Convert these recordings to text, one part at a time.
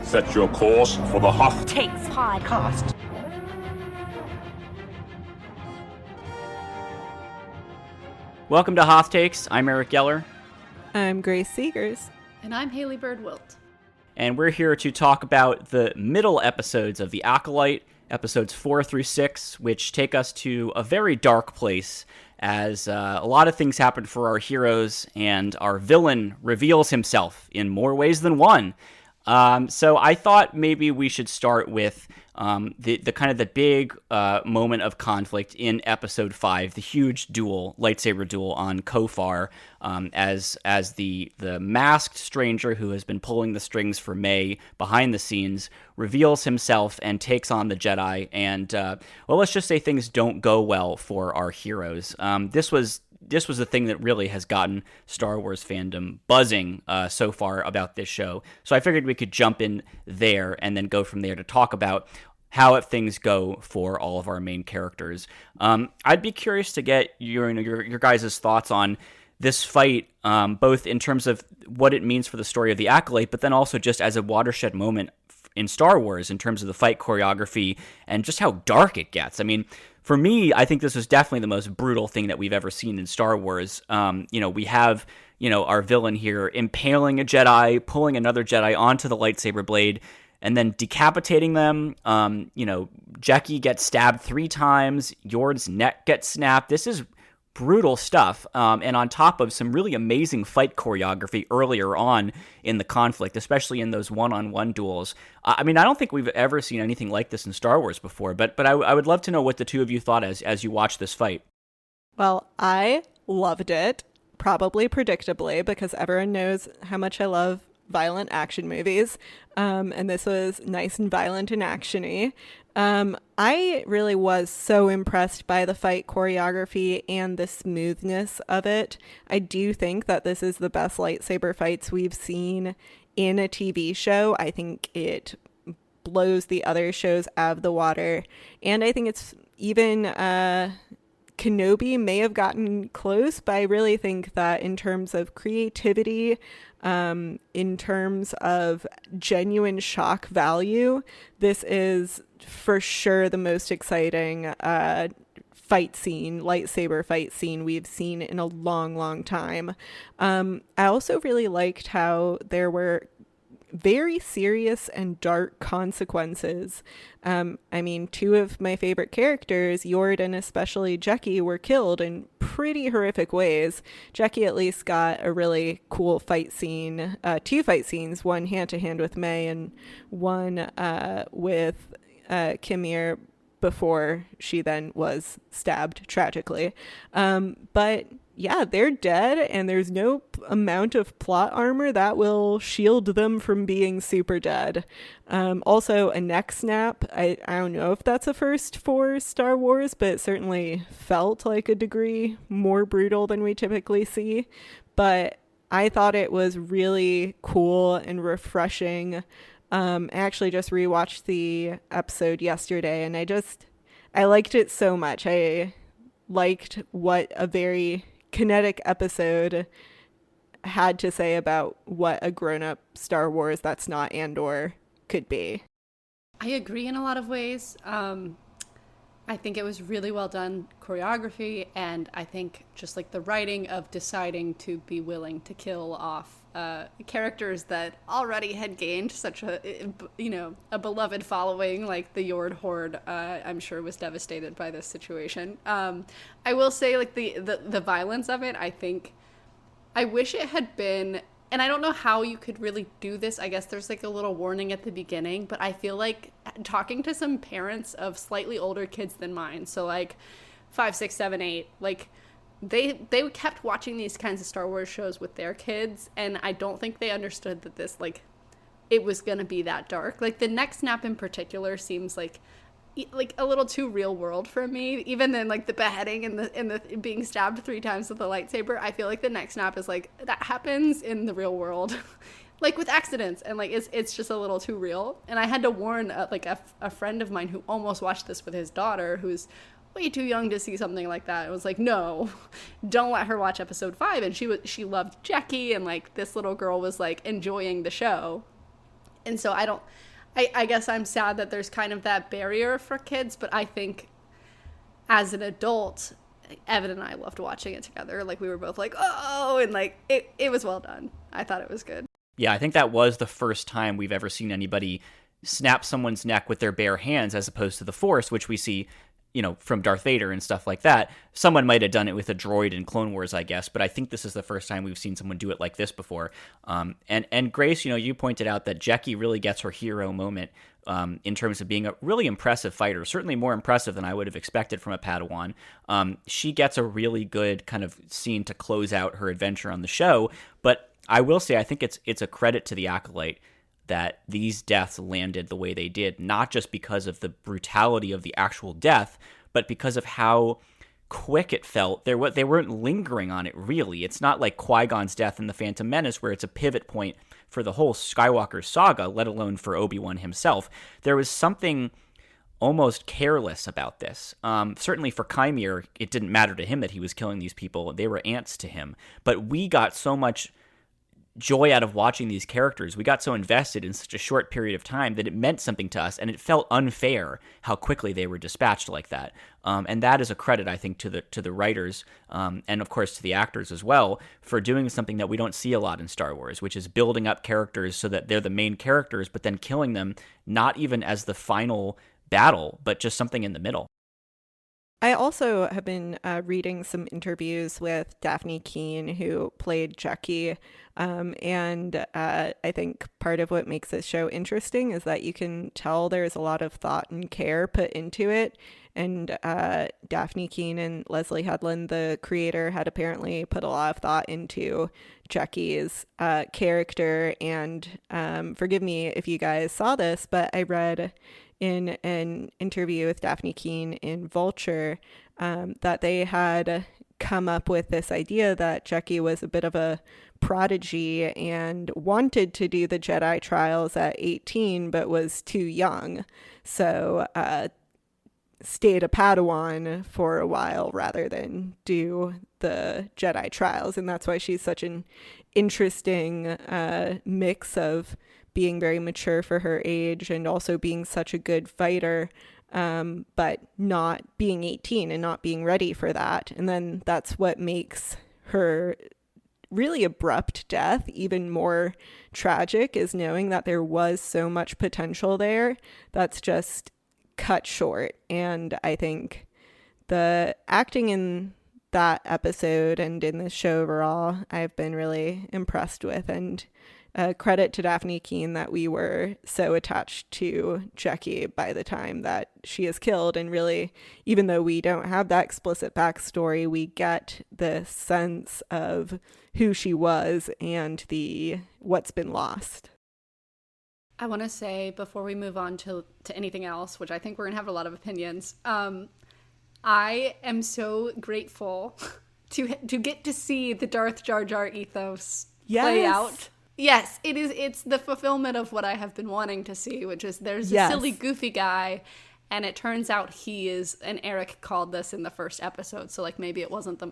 Set your course for the Hoth Takes podcast. Welcome to Hoth Takes. I'm Eric Geller. I'm Grace Seegers. And I'm Haley Bird-Wilt. And we're here to talk about the middle episodes of The Acolyte, episodes 4 through 6, which take us to a very dark place as a lot of things happen for our heroes, and our villain reveals himself in more ways than one. So I thought maybe we should start with the kind of the big moment of conflict in episode 5, the huge duel, lightsaber duel on Kofar, as the masked stranger who has been pulling the strings for May behind the scenes reveals himself and takes on the Jedi. And well, let's just say things don't go well for our heroes. This was the thing that really has gotten Star Wars fandom buzzing so far about this show. So I figured we could jump in there and then go from there to talk about how things go for all of our main characters. I'd be curious to get your guys' thoughts on this fight, both in terms of what it means for the story of the Acolyte, but then also just as a watershed moment in Star Wars in terms of the fight choreography and just how dark it gets. I mean, for me, I think this was definitely the most brutal thing that we've ever seen in Star Wars. We have, our villain here impaling a Jedi, pulling another Jedi onto the lightsaber blade, and then decapitating them. Jackie gets stabbed 3 times. Yord's neck gets snapped. This is brutal stuff, and on top of some really amazing fight choreography earlier on in the conflict, especially in those one-on-one duels. I mean, I don't think we've ever seen anything like this in Star Wars before, but I would love to know what the two of you thought as you watched this fight. Well, I loved it, probably predictably, because everyone knows how much I love violent action movies, and this was nice and violent and action-y. I really was so impressed by the fight choreography and the smoothness of it. I do think that this is the best lightsaber fights we've seen in a TV show. I think it blows the other shows out of the water. And I think it's even Kenobi may have gotten close, but I really think that in terms of creativity, in terms of genuine shock value, this is for sure the most exciting lightsaber fight scene we've seen in a long, long time. I also really liked how there were very serious and dark consequences. I mean, 2 of my favorite characters, Yord and especially Jackie, were killed in pretty horrific ways. Jackie at least got a really cool fight scene, 2 fight scenes, one hand-to-hand with May and one with Qimir before she then was stabbed tragically. But yeah, they're dead, and there's no amount of plot armor that will shield them from being super dead. Also, a neck snap. I don't know if that's a first for Star Wars, but it certainly felt like a degree more brutal than we typically see. But I thought it was really cool and refreshing. I actually just rewatched the episode yesterday, and I liked it so much. I liked what a very kinetic episode had to say about what a grown-up Star Wars that's not Andor could be. I agree in a lot of ways. I think it was really well done choreography, and I think just like the writing of deciding to be willing to kill off characters that already had gained such a beloved following, like the Yord Horde, I'm sure was devastated by this situation. I will say, like, the violence of it, I wish it had been, and I don't know how you could really do this. I guess there's like a little warning at the beginning, but I feel like talking to some parents of slightly older kids than mine, so like 5, 6, 7, 8, like they kept watching these kinds of Star Wars shows with their kids, and I don't think they understood that this, like, it was gonna be that dark. Like, the neck snap in particular seems like a little too real world for me. Even then, like, the beheading and the being stabbed 3 times with a lightsaber, I feel like the neck snap is like, that happens in the real world. Like, with accidents, and like it's just a little too real. And I had to warn a friend of mine who almost watched this with his daughter, who's way too young to see something like that. It was like, no, don't let her watch episode 5. And she loved Jackie, and like this little girl was like enjoying the show. And so I guess I'm sad that there's kind of that barrier for kids, but I think as an adult, Evan and I loved watching it together. Like, we were both like, oh, and like it was well done. I thought it was good. Yeah, I think that was the first time we've ever seen anybody snap someone's neck with their bare hands as opposed to the Force, which we see, from Darth Vader and stuff like that. Someone might have done it with a droid in Clone Wars, I guess, but I think this is the first time we've seen someone do it like this before. And Grace, you pointed out that Jecki really gets her hero moment in terms of being a really impressive fighter, certainly more impressive than I would have expected from a Padawan. She gets a really good kind of scene to close out her adventure on the show, but I will say I think it's a credit to the Acolyte that these deaths landed the way they did, not just because of the brutality of the actual death, but because of how quick it felt. They weren't lingering on it, really. It's not like Qui-Gon's death in The Phantom Menace, where it's a pivot point for the whole Skywalker saga, let alone for Obi-Wan himself. There was something almost careless about this. Certainly for Qimir, it didn't matter to him that he was killing these people. They were ants to him. But we got so much joy out of watching these characters. We got so invested in such a short period of time that it meant something to us, and it felt unfair how quickly they were dispatched like that. And that is a credit, I think, to the writers, and of course to the actors as well, for doing something that we don't see a lot in Star Wars, which is building up characters so that they're the main characters, but then killing them not even as the final battle, but just something in the middle. I also have been reading some interviews with Daphne Keane, who played Jecki, and I think part of what makes this show interesting is that you can tell there's a lot of thought and care put into it, and Daphne Keane and Leslie Headland, the creator, had apparently put a lot of thought into Jecki's character, and forgive me if you guys saw this, but I read in an interview with Daphne Keane in Vulture that they had come up with this idea that Jecki was a bit of a prodigy and wanted to do the Jedi trials at 18 but was too young, so stayed a Padawan for a while rather than do the Jedi trials, and that's why she's such an interesting mix of being very mature for her age and also being such a good fighter, but not being 18 and not being ready for that. And then that's what makes her really abrupt death even more tragic, is knowing that there was so much potential there that's just cut short. And I think the acting in that episode and in the show overall, I've been really impressed with, and credit to Daphne Keane that we were so attached to Jecki by the time that she is killed. And really, even though we don't have that explicit backstory, we get the sense of who she was and the what's been lost. I want to say, before we move on to anything else, which I think we're going to have a lot of opinions, I am so grateful to get to see the Darth Jar Jar ethos play out. Yes, it is. It's the fulfillment of what I have been wanting to see, which is there's a silly, goofy guy, and it turns out he is, and Eric called this in the first episode, so like maybe it wasn't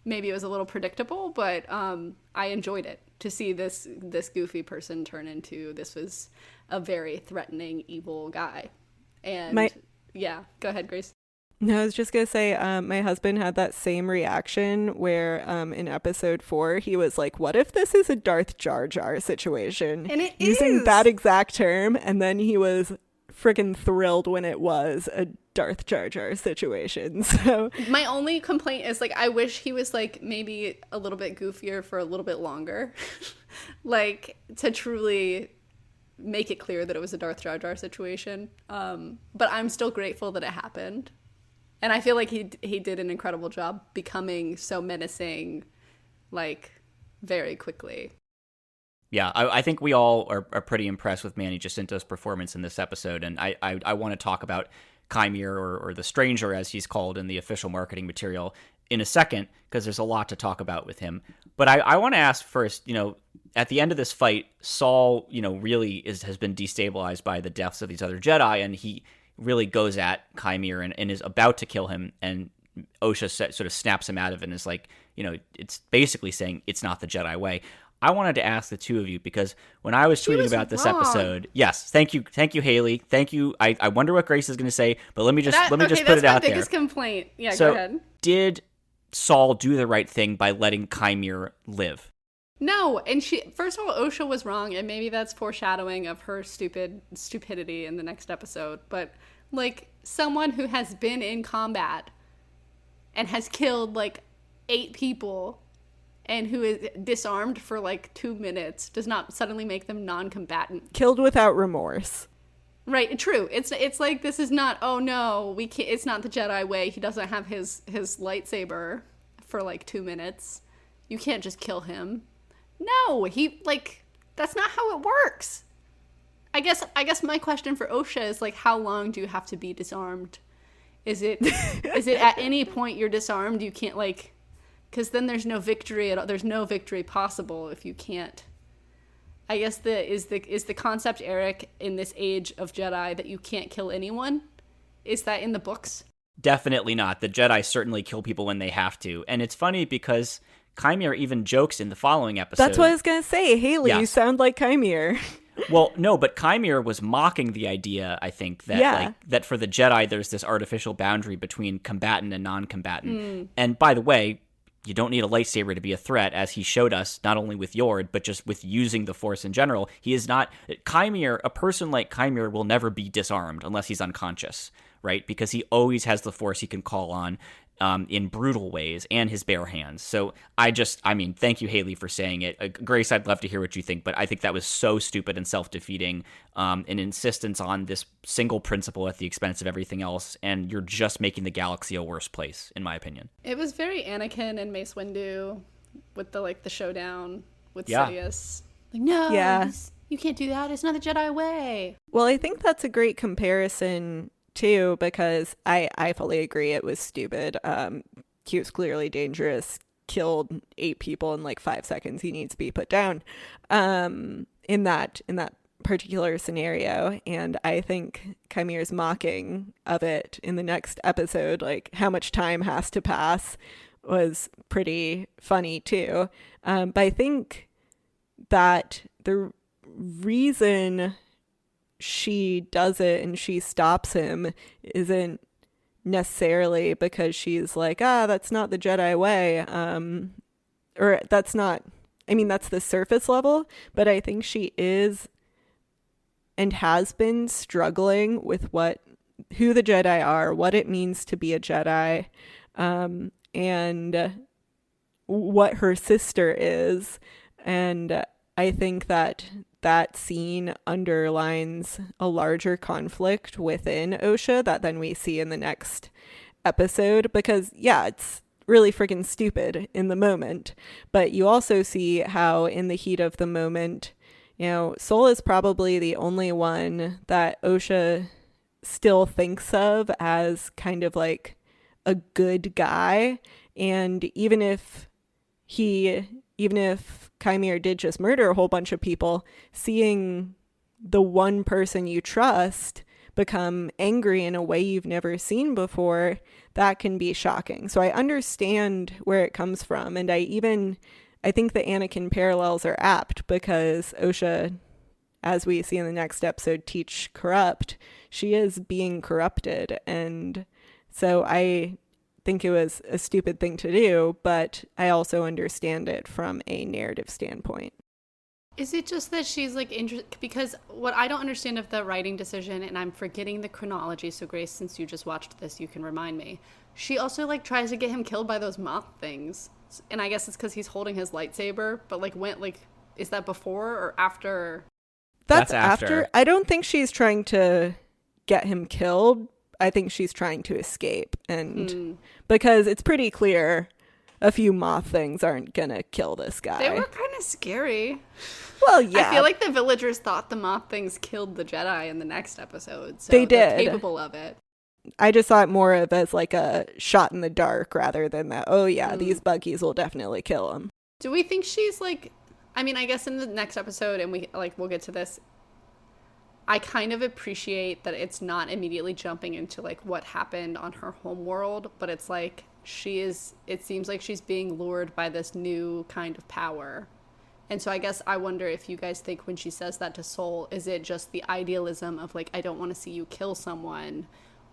maybe it was a little predictable, but I enjoyed it to see this goofy person turn into this was a very threatening, evil guy. And yeah, go ahead, Grace. No, I was just going to say, my husband had that same reaction where in episode 4, he was like, what if this is a Darth Jar Jar situation? And it using is. that exact term. And then he was freaking thrilled when it was a Darth Jar Jar situation. So my only complaint is, like, I wish he was, like, maybe a little bit goofier for a little bit longer. Like, to truly make it clear that it was a Darth Jar Jar situation. But I'm still grateful that it happened. And I feel like he did an incredible job becoming so menacing, like, very quickly. Yeah, I think we all are pretty impressed with Manny Jacinto's performance in this episode, and I want to talk about Qimir, or the Stranger, as he's called in the official marketing material, in a second, because there's a lot to talk about with him. But I want to ask first, at the end of this fight, Saul, really has been destabilized by the deaths of these other Jedi, and he really goes at Qimir and is about to kill him, and Osha sort of snaps him out of it and is like, it's basically saying it's not the Jedi way. I wanted to ask the two of you, because when I was tweeting was about this wrong. episode, yes, thank you, Haley, thank you. I wonder what Grace is going to say, but let me just put it out there. That's my biggest complaint. Yeah, so, go ahead. Did Saul do the right thing by letting Qimir live? No, and first of all, Osha was wrong, and maybe that's foreshadowing of her stupidity in the next episode. But like, someone who has been in combat and has killed like 8 people and who is disarmed for like 2 minutes does not suddenly make them non-combatant. Killed without remorse. Right, true. It's like, this is not, oh no, we can't, it's not the Jedi way. He doesn't have his lightsaber for like 2 minutes. You can't just kill him. No, that's not how it works. I guess my question for Osha is like, how long do you have to be disarmed? Is it at any point you're disarmed, you can't like, because then there's no victory at all. There's no victory possible if you can't. I guess is the concept, Eric, in this age of Jedi, that you can't kill anyone? Is that in the books? Definitely not. The Jedi certainly kill people when they have to. And it's funny because Qimir even jokes in the following episode. That's what I was going to say. Haley, you sound like Qimir. Well, no, but Qimir was mocking the idea, I think, that that for the Jedi there's this artificial boundary between combatant and non-combatant. And by the way, you don't need a lightsaber to be a threat, as he showed us, not only with Yord, but just with using the Force in general. He is not... Qimir, a person like Qimir will never be disarmed unless he's unconscious, right? Because he always has the Force he can call on in brutal ways, and his bare hands. So thank you, Haley, for saying it. Grace, I'd love to hear what you think, but I think that was so stupid and self-defeating, an insistence on this single principle at the expense of everything else, and you're just making the galaxy a worse place, in my opinion. It was very Anakin and Mace Windu with the showdown with Sidious. Like, no, you can't do that. It's not the Jedi way. Well, I think that's a great comparison too, because I fully agree it was stupid. He was clearly dangerous, killed 8 people in like 5 seconds. He needs to be put down in that particular scenario. And I think Chimir's mocking of it in the next episode, like how much time has to pass, was pretty funny too. But I think that the reason she does it and she stops him isn't necessarily because she's like, that's not the Jedi way, or that's not, I mean, that's the surface level, but I think she is and has been struggling with who the Jedi are, what it means to be a Jedi, and what her sister is. And I think that scene underlines a larger conflict within Osha that then we see in the next episode, because it's really freaking stupid in the moment, but you also see how in the heat of the moment, Sol is probably the only one that Osha still thinks of as kind of like a good guy. And even if Qimir did just murder a whole bunch of people, seeing the one person you trust become angry in a way you've never seen before, that can be shocking. So I understand where it comes from. And I think the Anakin parallels are apt, because Osha, as we see in the next episode, teach corrupt. She is being corrupted. And so I think it was a stupid thing to do, but I also understand it from a narrative standpoint. Is it just that she's like because what I don't understand of the writing decision, and I'm forgetting the chronology, so Grace, since you just watched this, you can remind me. She also like tries to get him killed by those moth things, and I guess it's because he's holding his lightsaber. But is that before or after? That's after. I don't think she's trying to get him killed. I think she's trying to escape, and because it's pretty clear a few moth things aren't gonna kill this guy. They were kind of scary. Well, yeah. I feel like the villagers thought the moth things killed the Jedi in the next episode, so they they're did. Capable of it. I just saw it more of as like a shot in the dark rather than that, these buggies will definitely kill him. Do we think she's like, I mean, I guess in the next episode, and we'll get to this, I kind of appreciate that it's not immediately jumping into like what happened on her home world, but it's like it seems like she's being lured by this new kind of power, And so I guess I wonder if you guys think when she says that to Soul, is it just the idealism of like, I don't want to see you kill someone?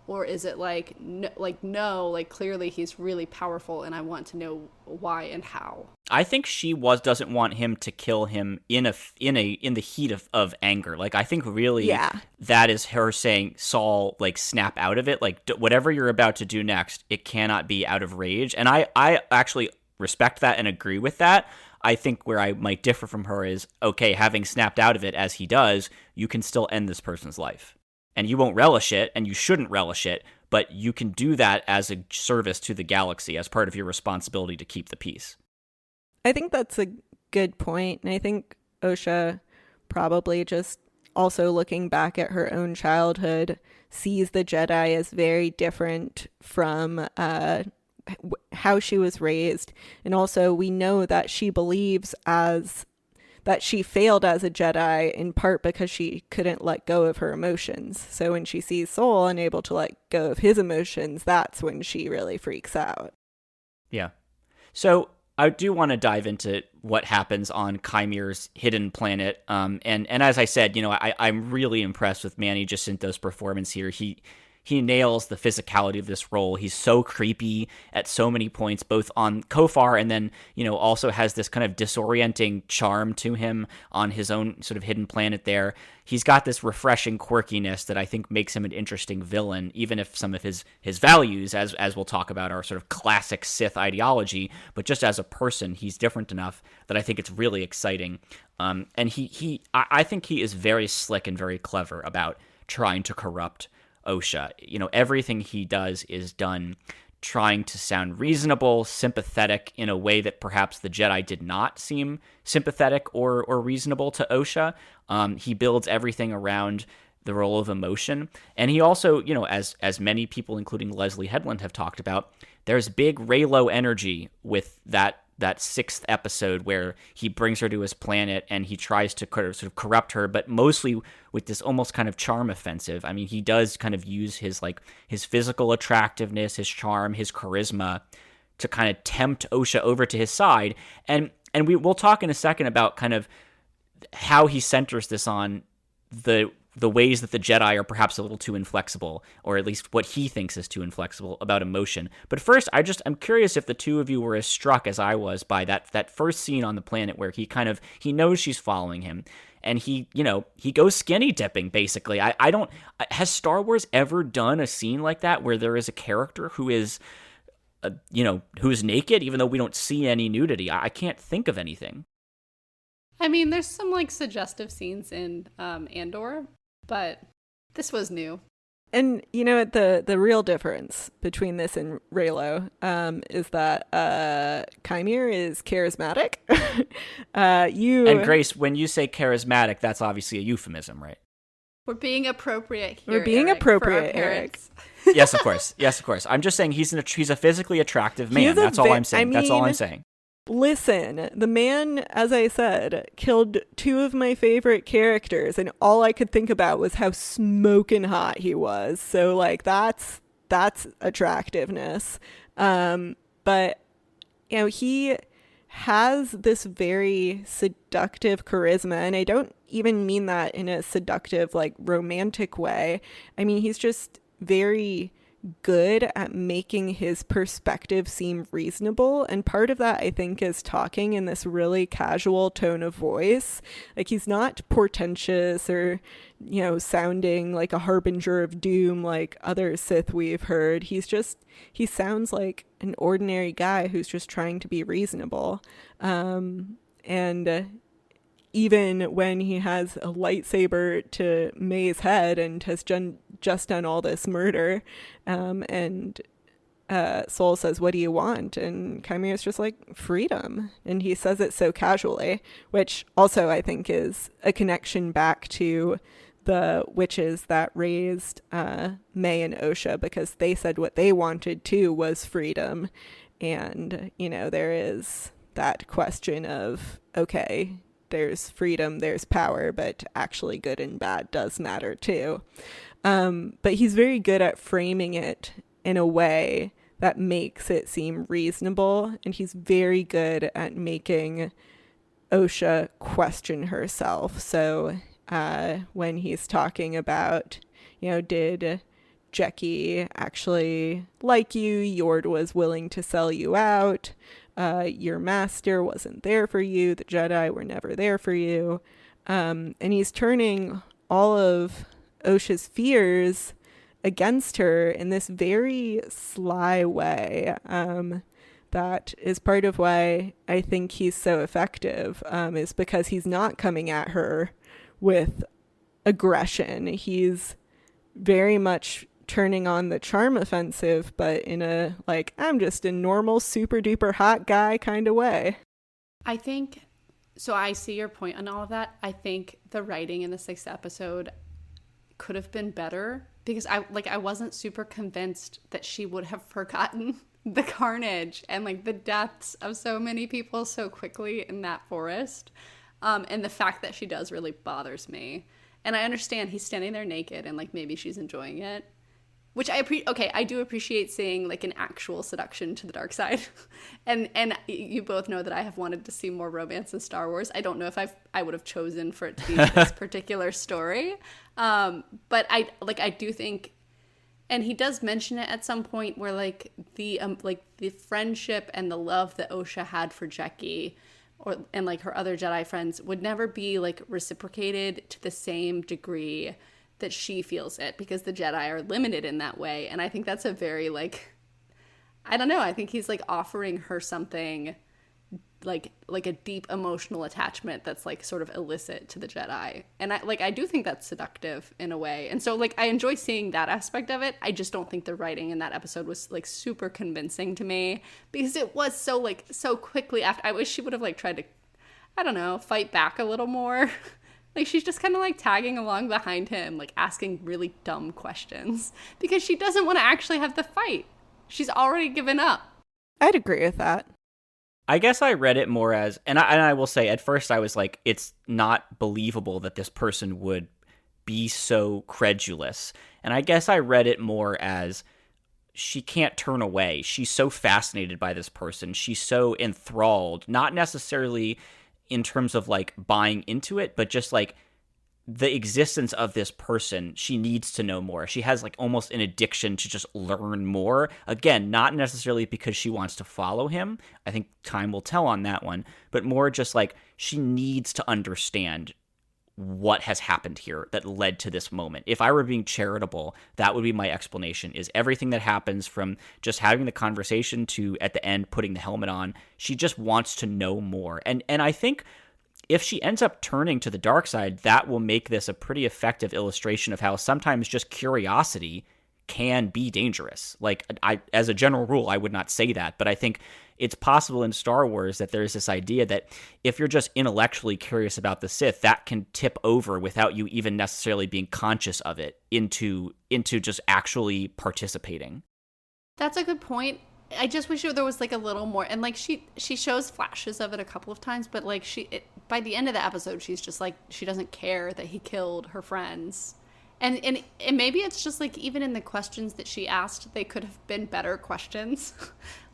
Or is it like, no, like clearly he's really powerful and I want to know why and how? I think she doesn't want him to kill him in the heat of anger. Like, I think really that is her saying, Saul, like, snap out of it. Like, whatever you're about to do next, it cannot be out of rage. And I actually respect that and agree with that. I think where I might differ from her is, okay, having snapped out of it as he does, you can still end this person's life. And you won't relish it, and you shouldn't relish it, but you can do that as a service to the galaxy, as part of your responsibility to keep the peace. I think that's a good point. And I think Osha probably just also looking back at her own childhood sees the Jedi as very different from how she was raised. And also we know that she believes that she failed as a Jedi in part because she couldn't let go of her emotions. So when she sees Soul unable to let go of his emotions, that's when she really freaks out. Yeah. So I do want to dive into what happens on Qimir's hidden planet. And as I said, I'm really impressed with Manny Jacinto's performance here. He nails the physicality of this role. He's so creepy at so many points, both on Kofar and then, also has this kind of disorienting charm to him on his own sort of hidden planet there. He's got this refreshing quirkiness that I think makes him an interesting villain, even if some of his values, as we'll talk about, are sort of classic Sith ideology. But just as a person, he's different enough that I think it's really exciting. And I think he is very slick and very clever about trying to corrupt Osha. Everything he does is done trying to sound reasonable, sympathetic in a way that perhaps the Jedi did not seem sympathetic or reasonable to Osha. He builds everything around the role of emotion. And he also, as many people, including Leslie Headland, have talked about, there's big Reylo energy with that sixth episode where he brings her to his planet and he tries to sort of corrupt her, but mostly with this almost kind of charm offensive. I mean, he does kind of use his physical attractiveness, his charm, his charisma to kind of tempt Osha over to his side. And we'll talk in a second about kind of how he centers this on the ways that the Jedi are perhaps a little too inflexible, or at least what he thinks is too inflexible about emotion. But first, I'm curious if the two of you were as struck as I was by that first scene on the planet where he knows she's following him, and he goes skinny dipping, basically. Has Star Wars ever done a scene like that where there is a character who is, who's naked, even though we don't see any nudity? I can't think of anything. I mean, there's some like suggestive scenes in Andor, but this was new. And the real difference between this and Reylo is that Qimir is charismatic. And Grace, when you say charismatic, that's obviously a euphemism, right? We're being appropriate here. We're being Eric, appropriate, Eric. Yes, of course. I'm just saying he's a physically attractive man. That's all I'm saying. That's all I'm saying. Listen, the man, as I said, killed two of my favorite characters, and all I could think about was how smoking hot he was. So, like, that's attractiveness. But, he has this very seductive charisma, and I don't even mean that in a seductive, like, romantic way. I mean, he's just very good at making his perspective seem reasonable, and part of that I think is talking in this really casual tone of voice. Like, he's not portentous or sounding like a harbinger of doom like other Sith we've heard. He sounds like an ordinary guy who's just trying to be reasonable, and even when he has a lightsaber to May's head and has just done all this murder, and Soul says, "What do you want?" And Qimir is just like, "Freedom." And he says it so casually, which also I think is a connection back to the witches that raised May and Osha, because they said what they wanted too was freedom. And, there is that question of, okay, there's freedom, there's power, but actually good and bad does matter too. But he's very good at framing it in a way that makes it seem reasonable, and he's very good at making Osha question herself. So when he's talking about, did Jecki actually like you? Yord was willing to sell you out. Your master wasn't there for you. The Jedi were never there for you. And he's turning all of Osha's fears against her in this very sly way. That is part of why I think he's so effective, is because he's not coming at her with aggression. He's very much turning on the charm offensive, but in a, like, I'm just a normal, super duper hot guy kind of way. I think, so I see your point on all of that. I think the writing in the 6th episode could have been better because I wasn't super convinced that she would have forgotten the carnage and like the deaths of so many people so quickly in that forest. And the fact that she does really bothers me. And I understand he's standing there naked and like maybe she's enjoying it, which I do appreciate seeing like an actual seduction to the dark side. and you both know that I have wanted to see more romance in Star Wars. I don't know if I would have chosen for it to be this particular story. But I do think, and he does mention it at some point where like the friendship and the love that Osha had for Jecki and like her other Jedi friends would never be like reciprocated to the same degree that she feels it, because the Jedi are limited in that way. And I think that's a very like, I don't know, I think he's like offering her something like a deep emotional attachment that's like sort of illicit to the Jedi. And I do think that's seductive in a way. And so like I enjoy seeing that aspect of it. I just don't think the writing in that episode was like super convincing to me, because it was so quickly after. I wish she would have like tried to, I don't know, fight back a little more. Like she's just kind of like tagging along behind him, like asking really dumb questions because she doesn't want to actually have the fight. She's already given up. I'd agree with that. I guess I read it more as, and I will say, at first I was like, it's not believable that this person would be so credulous. And I guess I read it more as she can't turn away. She's so fascinated by this person. She's so enthralled, not necessarily in terms of like buying into it, but just like the existence of this person. She needs to know more. She has like almost an addiction to just learn more. Again, not necessarily because she wants to follow him. I think time will tell on that one, but more just like she needs to understand what has happened here that led to this moment. If I were being charitable, that would be my explanation, is everything that happens from just having the conversation to at the end putting the helmet on. She just wants to know more. And I think if she ends up turning to the dark side, that will make this a pretty effective illustration of how sometimes just curiosity can be dangerous. Like, as a general rule, I would not say that, but I think it's possible in Star Wars that there's this idea that if you're just intellectually curious about the Sith, that can tip over without you even necessarily being conscious of it into just actually participating. That's a good point. I just wish there was like a little more, and like she shows flashes of it a couple of times, but like by the end of the episode, she's just like, she doesn't care that he killed her friends. And maybe it's just like, even in the questions that she asked, they could have been better questions.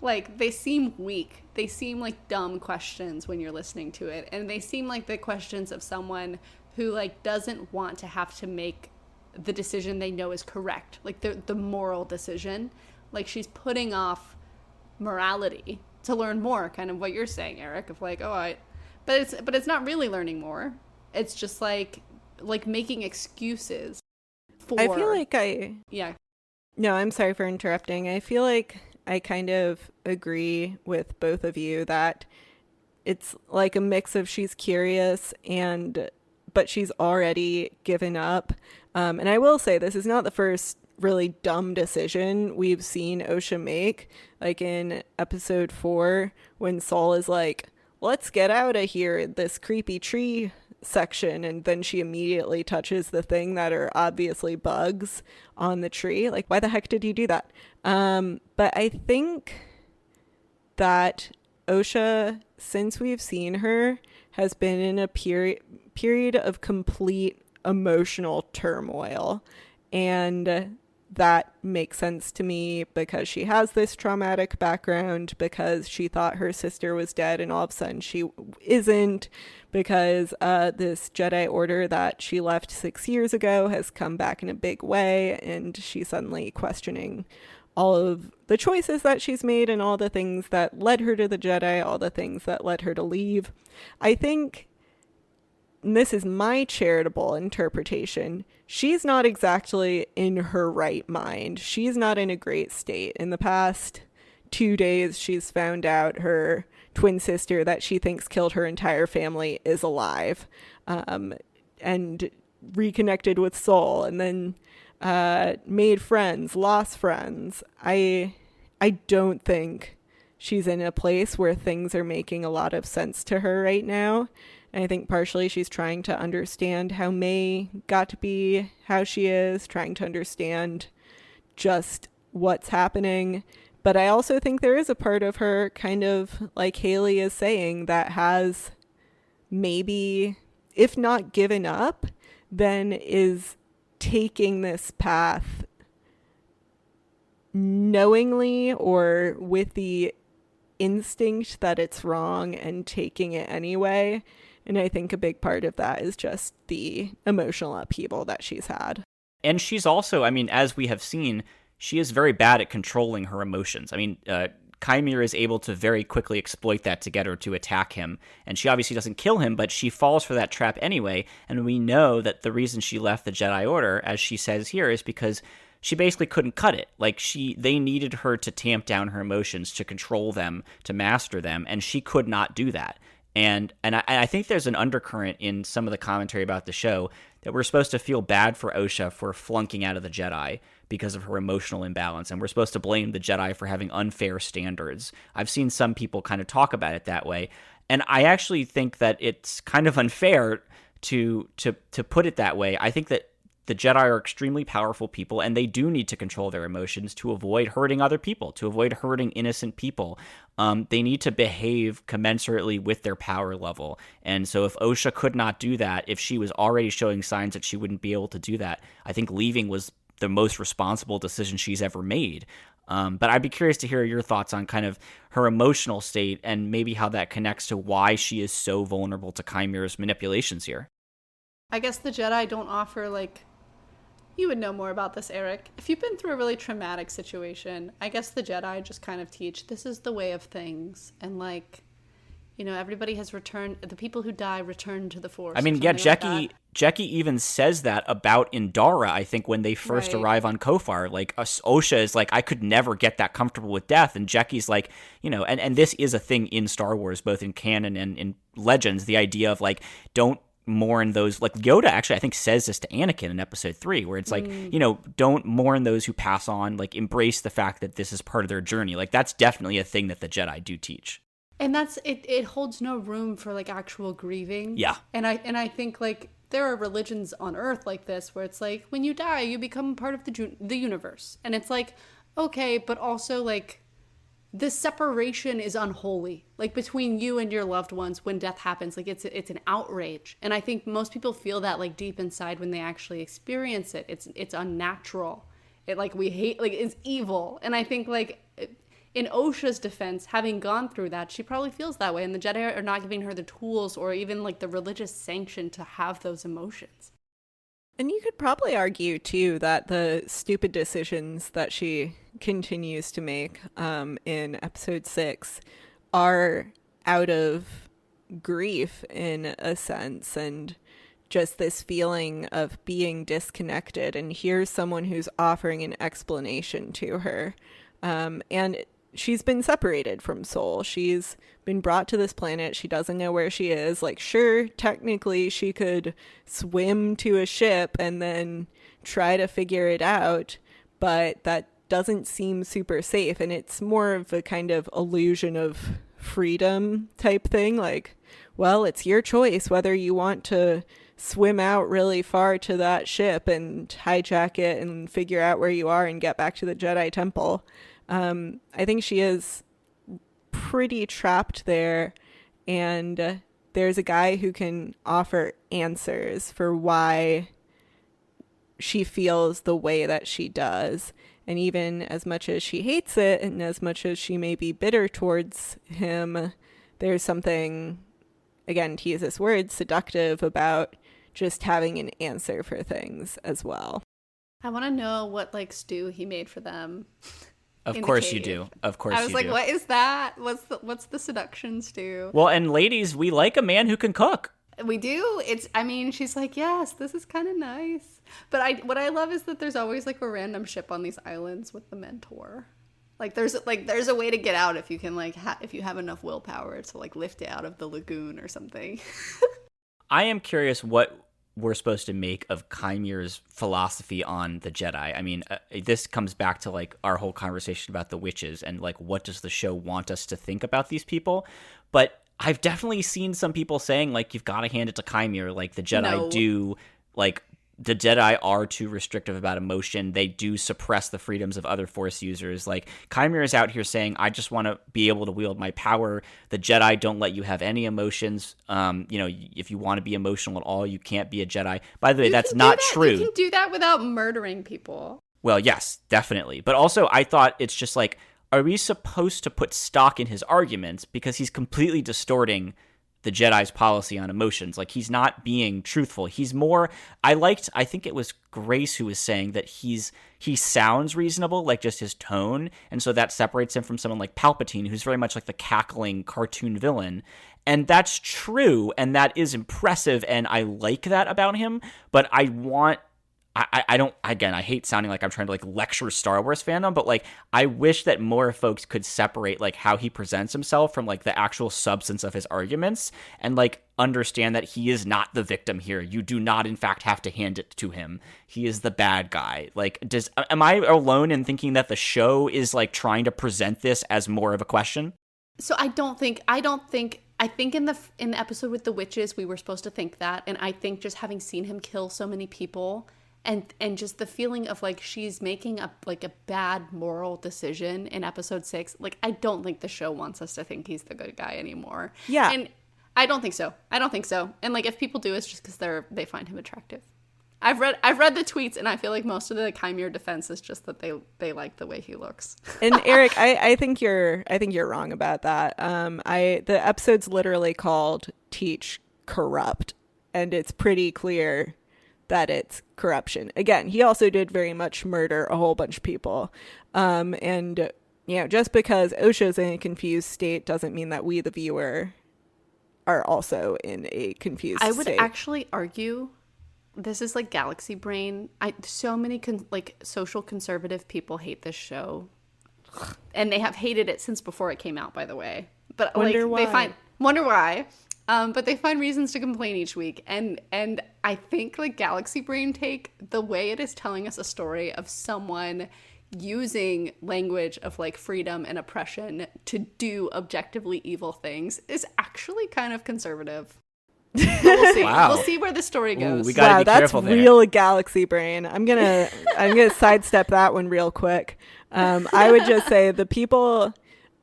Like, they seem weak. They seem like dumb questions when you're listening to it. And they seem like the questions of someone who like doesn't want to have to make the decision they know is correct. Like the moral decision. Like, she's putting off morality to learn more, kind of what you're saying, Eric, of like, but it's not really learning more. It's just like making excuses. I feel like No, I'm sorry for interrupting. I feel like I kind of agree with both of you that it's like a mix of she's curious but she's already given up. And I will say this is not the first really dumb decision we've seen Osha make. Like in episode 4, when Saul is like, let's get out of here, this creepy tree section, and then she immediately touches the thing that are obviously bugs on the tree. Like, why the heck did you do that? But I think that Osha, since we've seen her, has been in a period of complete emotional turmoil. And that makes sense to me because she has this traumatic background, because she thought her sister was dead and all of a sudden she isn't, because this Jedi Order that she left 6 years ago has come back in a big way, and she's suddenly questioning all of the choices that she's made and all the things that led her to the Jedi, all the things that led her to leave. I think, and this is my charitable interpretation, she's not exactly in her right mind. She's not in a great state. In the past 2 days, she's found out her twin sister that she thinks killed her entire family is alive, and reconnected with Soul, and then made friends, lost friends. I don't think she's in a place where things are making a lot of sense to her right now. And I think partially she's trying to understand how May got to be how she is, trying to understand just what's happening. But I also think there is a part of her, kind of like Haley is saying, that has maybe, if not given up, then is taking this path knowingly or with the instinct that it's wrong and taking it anyway. And I think a big part of that is just the emotional upheaval that she's had. And she's also, I mean, as we have seen, she is very bad at controlling her emotions. I mean, Qimir is able to very quickly exploit that to get her to attack him. And she obviously doesn't kill him, but she falls for that trap anyway. And we know that the reason she left the Jedi Order, as she says here, is because she basically couldn't cut it. Like, they needed her to tamp down her emotions, to control them, to master them, and she could not do that. And I think there's an undercurrent in some of the commentary about the show that we're supposed to feel bad for Osha for flunking out of the Jedi because of her emotional imbalance, and we're supposed to blame the Jedi for having unfair standards. I've seen some people kind of talk about it that way, and I actually think that it's kind of unfair to put it that way. I think that the Jedi are extremely powerful people, and they do need to control their emotions to avoid hurting other people, to avoid hurting innocent people. They need to behave commensurately with their power level. And so if Osha could not do that, if she was already showing signs that she wouldn't be able to do that, I think leaving was the most responsible decision she's ever made. But I'd be curious to hear your thoughts on kind of her emotional state and maybe how that connects to why she is so vulnerable to Qimir's manipulations here. I guess the Jedi don't offer, like, you would know more about this, Eric. If you've been through a really traumatic situation, I guess the Jedi just kind of teach this is the way of things. And, like, you know, everybody has returned. The people who die return to the Force. I mean, yeah, Jecki even says that about Indara, I think, when they first arrive on Kofar. Like, Osha is like, I could never get that comfortable with death. And Jecki's like, you know, and this is a thing in Star Wars, both in canon and in Legends, the idea of, like, don't mourn those, like Yoda actually I think says this to Anakin in episode 3, where it's like, you know, don't mourn those who pass on, like embrace the fact that this is part of their journey. Like, that's definitely a thing that the Jedi do teach. And that's it holds no room for, like, actual grieving. Yeah. And I think, like, there are religions on Earth like this where it's like, when you die you become part of the universe, and it's like, okay, but also, like, this separation is unholy, like, between you and your loved ones when death happens. Like, it's an outrage, and I think most people feel that, like, deep inside when they actually experience it. It's unnatural. It, like, we hate, like, it's evil. And I think, like, in Osha's defense, having gone through that, she probably feels that way, and the Jedi are not giving her the tools or even, like, the religious sanction to have those emotions. And you could probably argue, too, that the stupid decisions that she continues to make in episode 6 are out of grief, in a sense, and just this feeling of being disconnected. And here's someone who's offering an explanation to her. And she's been separated from Soul. She's been brought to this planet. She doesn't know where she is. Like, sure, technically she could swim to a ship and then try to figure it out, but that doesn't seem super safe. And it's more of a kind of illusion of freedom type thing. Like, well, it's your choice whether you want to swim out really far to that ship and hijack it and figure out where you are and get back to the Jedi Temple. I think she is pretty trapped there, and there's a guy who can offer answers for why she feels the way that she does. And even as much as she hates it and as much as she may be bitter towards him, there's something, again, to use this word, seductive about just having an answer for things as well. I want to know what like stew he made for them. Of course you do. Of course you do. I was like, what is that? What's the seduction stew? Well, and ladies, we like a man who can cook. We do. She's like, yes, this is kind of nice. But what I love is that there's always like a random ship on these islands with the mentor. Like there's a way to get out if you can like if you have enough willpower to like lift it out of the lagoon or something. I am curious what we're supposed to make of Qimir's philosophy on the Jedi. I mean, this comes back to like our whole conversation about the witches and like what does the show want us to think about these people? But I've definitely seen some people saying like you've got to hand it to Qimir, like the Jedi do, like the Jedi are too restrictive about emotion. They do suppress the freedoms of other Force users. Like Qimir is out here saying, I just want to be able to wield my power. The Jedi don't let you have any emotions. If you want to be emotional at all, you can't be a Jedi. By the way, that's not true. You can do that without murdering people. Well, yes, definitely. But also I thought it's just like, are we supposed to put stock in his arguments because he's completely distorting the Jedi's policy on emotions? Like he's not being truthful. He's more, I think it was Grace who was saying that he sounds reasonable, like just his tone. And so that separates him from someone like Palpatine, who's very much like the cackling cartoon villain. And that's true. And that is impressive. And I like that about him, but I don't, again, I hate sounding like I'm trying to like lecture Star Wars fandom, but like I wish that more folks could separate like how he presents himself from like the actual substance of his arguments and like understand that he is not the victim here. You do not in fact have to hand it to him. He is the bad guy. Like am I alone in thinking that the show is like trying to present this as more of a question? So I think in the episode with the witches we were supposed to think that, and I think just having seen him kill so many people and just the feeling of like she's making a bad moral decision in episode 6, like I don't think the show wants us to think he's the good guy anymore. Yeah. And I don't think so. And like if people do, it's just because they find him attractive. I've read the tweets and I feel like most of the Qimir defense is just that they like the way he looks. And Eric, I think you're wrong about that. The episode's literally called Teach Corrupt, and it's pretty clear that it's corruption. Again, he also did very much murder a whole bunch of people. And just because Osha's in a confused state doesn't mean that we, the viewer, are also in a confused state. I would actually argue this is like galaxy brain. So many social conservative people hate this show, and they have hated it since before it came out, by the way. But wonder why. But they find reasons to complain each week. And I think like Galaxy Brain take, the way it is telling us a story of someone using language of like freedom and oppression to do objectively evil things is actually kind of conservative. We'll see. Wow. We'll see where the story goes. Ooh, we gotta be careful there. That's real Galaxy Brain. I'm gonna sidestep that one real quick. I would just say the people,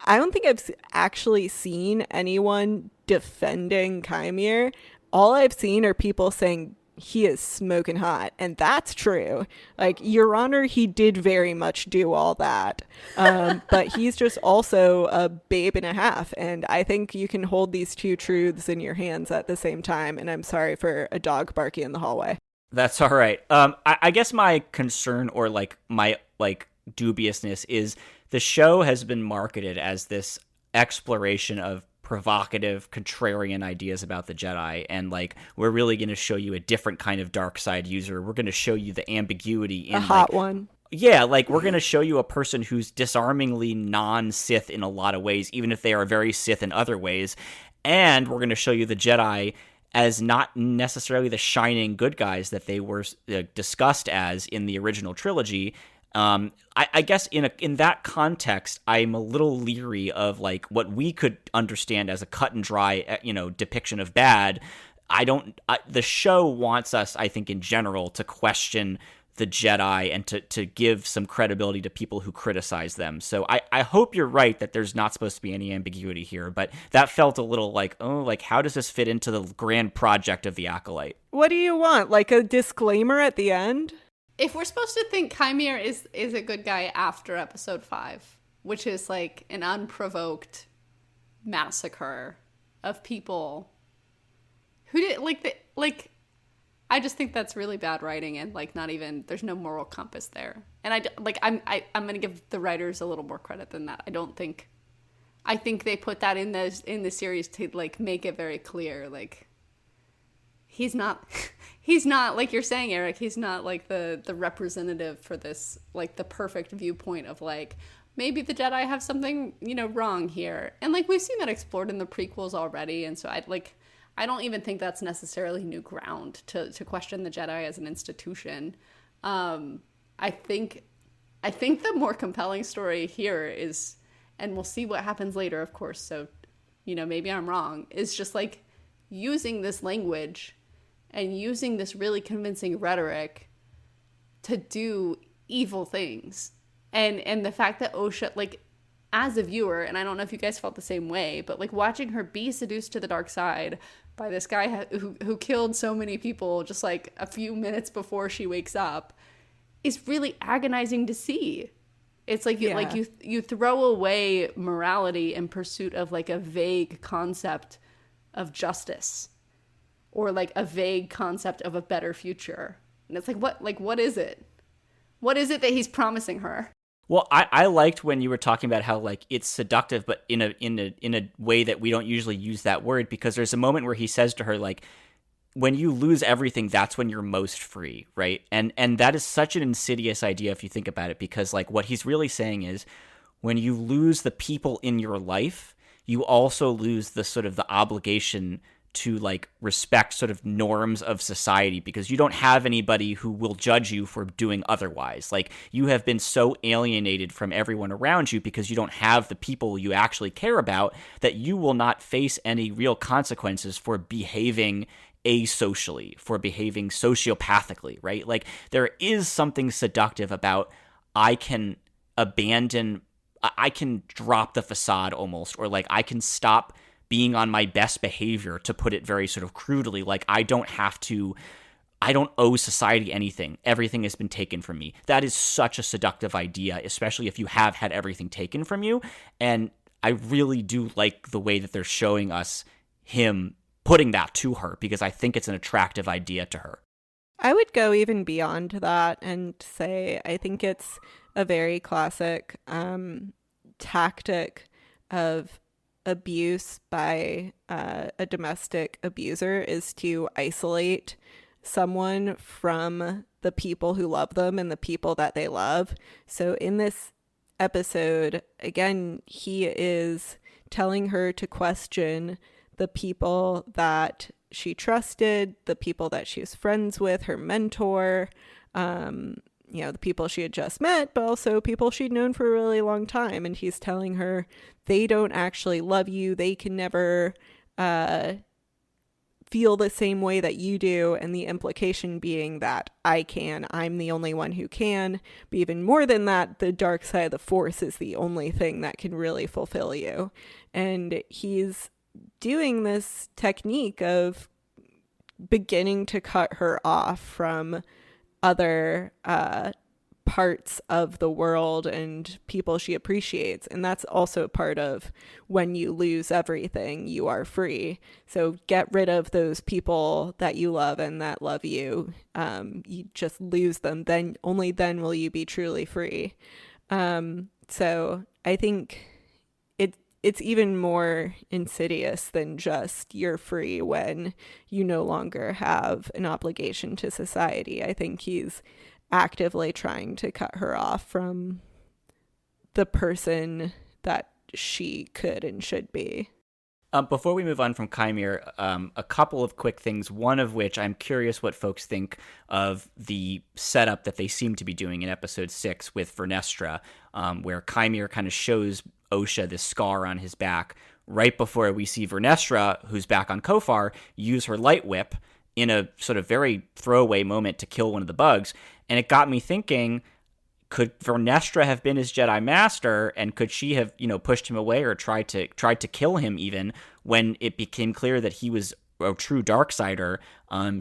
I don't think I've actually seen anyone defending Qimir. All I've seen are people saying he is smoking hot, and that's true. Like, Your Honor, he did very much do all that, but he's just also a babe and a half, and I think you can hold these two truths in your hands at the same time. And I'm sorry for a dog barking in the hallway. That's all right. I guess my concern or like my like dubiousness is the show has been marketed as this exploration of provocative, contrarian ideas about the Jedi, and like we're really going to show you a different kind of dark side user. We're going to show you the ambiguity in a hot one. Yeah, like we're going to show you a person who's disarmingly non-Sith in a lot of ways, even if they are very Sith in other ways. And we're going to show you the Jedi as not necessarily the shining good guys that they were discussed as in the original trilogy. I guess in that context, I'm a little leery of like what we could understand as a cut and dry, depiction of bad. The show wants us, I think, in general, to question the Jedi and to give some credibility to people who criticize them. So I hope you're right that there's not supposed to be any ambiguity here, but that felt a little like, how does this fit into the grand project of the Acolyte? What do you want? Like a disclaimer at the end? if we're supposed to think Qimir is a good guy after episode 5, which is like an unprovoked massacre of people who did I just think that's really bad writing, and like not even, there's no moral compass there. And I'm going to give the writers a little more credit than that. I think they put that in the series to like make it very clear, like he's not like you're saying, Eric, he's not like the representative for this, like the perfect viewpoint of like, maybe the Jedi have something, wrong here. And like we've seen that explored in the prequels already, and so I don't even think that's necessarily new ground to question the Jedi as an institution. I think the more compelling story here is, and we'll see what happens later, of course, so, maybe I'm wrong, is just like using this language and using this really convincing rhetoric to do evil things. And the fact that Osha, like, as a viewer, and I don't know if you guys felt the same way, but like watching her be seduced to the dark side by this guy who killed so many people just like a few minutes before she wakes up is really agonizing to see. It's like you throw away morality in pursuit of like a vague concept of justice or like a vague concept of a better future. And it's like what is it? What is it that he's promising her? Well, I liked when you were talking about how like it's seductive, but in a way that we don't usually use that word, because there's a moment where he says to her like, when you lose everything, that's when you're most free, right? And that is such an insidious idea if you think about it, because like what he's really saying is when you lose the people in your life, you also lose the sort of the obligation to like respect sort of norms of society, because you don't have anybody who will judge you for doing otherwise. Like you have been so alienated from everyone around you because you don't have the people you actually care about, that you will not face any real consequences for behaving asocially, for behaving sociopathically, right? Like there is something seductive about I can drop the facade almost, or like I can stop being on my best behavior, to put it very sort of crudely. Like I don't owe society anything. Everything has been taken from me. That is such a seductive idea, especially if you have had everything taken from you. And I really do like the way that they're showing us him putting that to her, because I think it's an attractive idea to her. I would go even beyond that and say I think it's a very classic tactic of abuse by a domestic abuser, is to isolate someone from the people who love them and the people that they love. So in this episode, again, he is telling her to question the people that she trusted, the people that she was friends with, her mentor, the people she had just met, but also people she'd known for a really long time. And he's telling her they don't actually love you. They can never feel the same way that you do. And the implication being that I'm the only one who can. But even more than that, the dark side of the Force is the only thing that can really fulfill you. And he's doing this technique of beginning to cut her off from other parts of the world and people she appreciates. And that's also part of when you lose everything, you are free. So get rid of those people that you love and that love you. You just lose them. Only then will you be truly free. So I think it's even more insidious than just you're free when you no longer have an obligation to society. I think he's actively trying to cut her off from the person that she could and should be. Before we move on from Qimir, a couple of quick things, one of which I'm curious what folks think of the setup that they seem to be doing in episode 6 with Vernestra, where Qimir kind of shows Osha this scar on his back right before we see Vernestra, who's back on Kofar, use her light whip in a sort of very throwaway moment to kill one of the bugs. And it got me thinking, could Vernestra have been his Jedi Master, and could she have, pushed him away or tried to kill him even when it became clear that he was a true Darksider?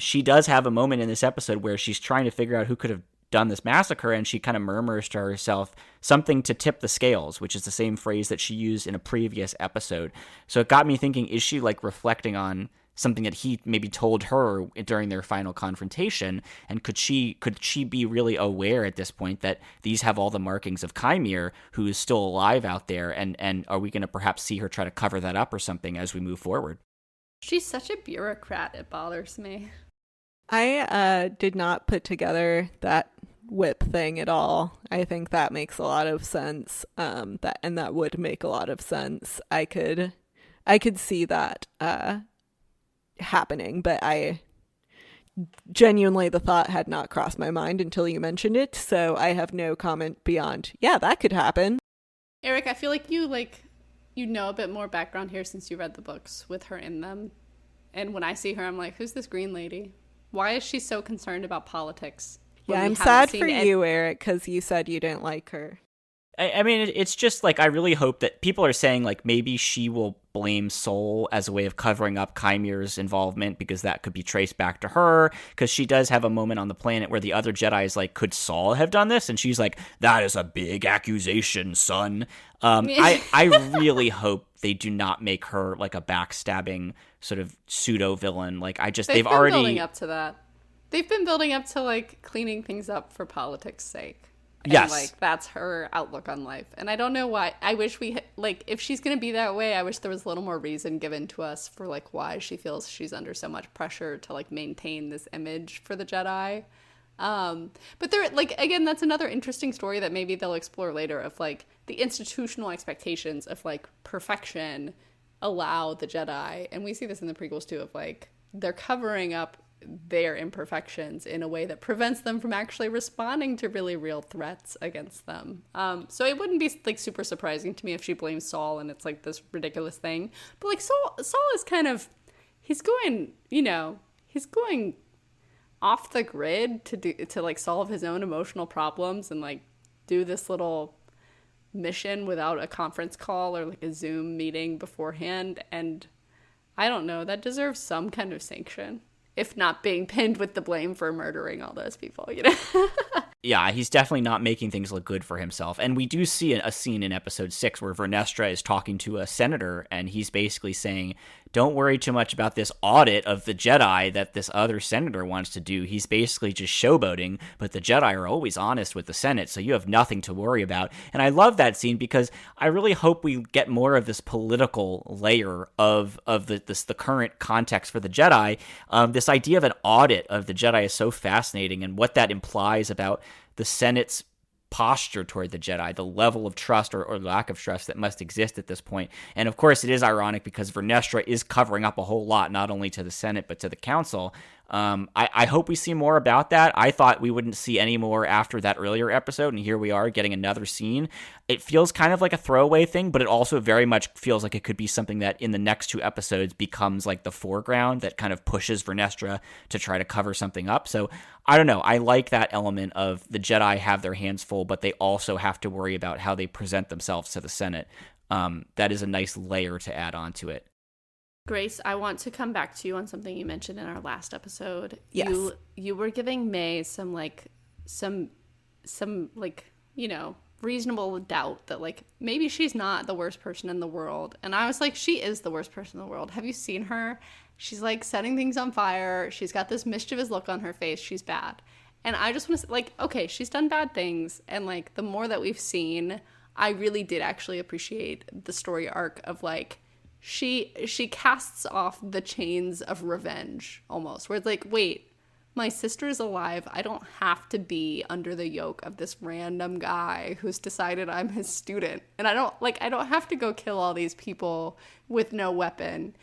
She does have a moment in this episode where she's trying to figure out who could have done this massacre, and she kind of murmurs to herself something to tip the scales, which is the same phrase that she used in a previous episode. So it got me thinking, is she like reflecting on something that he maybe told her during their final confrontation? And could she be really aware at this point that these have all the markings of Qimir, who is still alive out there? And are we going to perhaps see her try to cover that up or something as we move forward? She's such a bureaucrat. It bothers me. I did not put together that whip thing at all. I think that makes a lot of sense. That would make a lot of sense. I could see that happening, but I genuinely, the thought had not crossed my mind until you mentioned it, so I have no comment beyond, yeah, that could happen. Eric, I feel like you know a bit more background here since you read the books with her in them. And when I see her, I'm like, who's this green lady? Why is she so concerned about politics? Yeah, I'm sad for you, Eric, because you said you didn't like her. I mean, it's just like, I really hope that people are saying like maybe she will blame Sol as a way of covering up Chimir's involvement, because that could be traced back to her, because she does have a moment on the planet where the other Jedi is like, could Sol have done this? And she's like, that is a big accusation, son. I really hope they do not make her like a backstabbing sort of pseudo villain. Like, they've already been building up to that. They've been building up to like cleaning things up for politics' sake. And, yes. Like, that's her outlook on life. And I don't know why. I wish if she's going to be that way, I wish there was a little more reason given to us for, like, why she feels she's under so much pressure to, like, maintain this image for the Jedi. But there, like, again, that's another interesting story that maybe they'll explore later of, like, the institutional expectations of, like, perfection allow the Jedi. And we see this in the prequels, too, of, like, they're covering up their imperfections in a way that prevents them from actually responding to really real threats against them. So it wouldn't be like super surprising to me if she blames Sol and it's like this ridiculous thing. But like Sol is kind of, he's going off the grid to like solve his own emotional problems and like do this little mission without a conference call or like a Zoom meeting beforehand. And I don't know, that deserves some kind of sanction. If not being pinned with the blame for murdering all those people, you know? Yeah, he's definitely not making things look good for himself. And we do see a scene in episode 6 where Vernestra is talking to a senator, and he's basically saying, don't worry too much about this audit of the Jedi that this other senator wants to do. He's basically just showboating, but the Jedi are always honest with the Senate, so you have nothing to worry about. And I love that scene because I really hope we get more of this political layer of the current context for the Jedi. This idea of an audit of the Jedi is so fascinating, and what that implies about the Senate's posture toward the Jedi, the level of trust or lack of trust that must exist at this point. And of course, it is ironic because Vernestra is covering up a whole lot, not only to the Senate, but to the Council. I hope we see more about that. I thought we wouldn't see any more after that earlier episode, and here we are getting another scene. It feels kind of like a throwaway thing, but it also very much feels like it could be something that in the next 2 episodes becomes like the foreground that kind of pushes Vernestra to try to cover something up. So I don't know. I like that element of the Jedi have their hands full, but they also have to worry about how they present themselves to the Senate. That is a nice layer to add on to it. Grace, I want to come back to you on something you mentioned in our last episode. Yes. You were giving May some reasonable doubt that like maybe she's not the worst person in the world. And I was like, she is the worst person in the world. Have you seen her? She's like setting things on fire. She's got this mischievous look on her face. She's bad. And I just want to say, like, okay, she's done bad things. And like the more that we've seen, I really did actually appreciate the story arc of like, she casts off the chains of revenge almost, where it's like, wait, my sister's alive. I don't have to be under the yoke of this random guy who's decided I'm his student. And I don't have to go kill all these people with no weapon.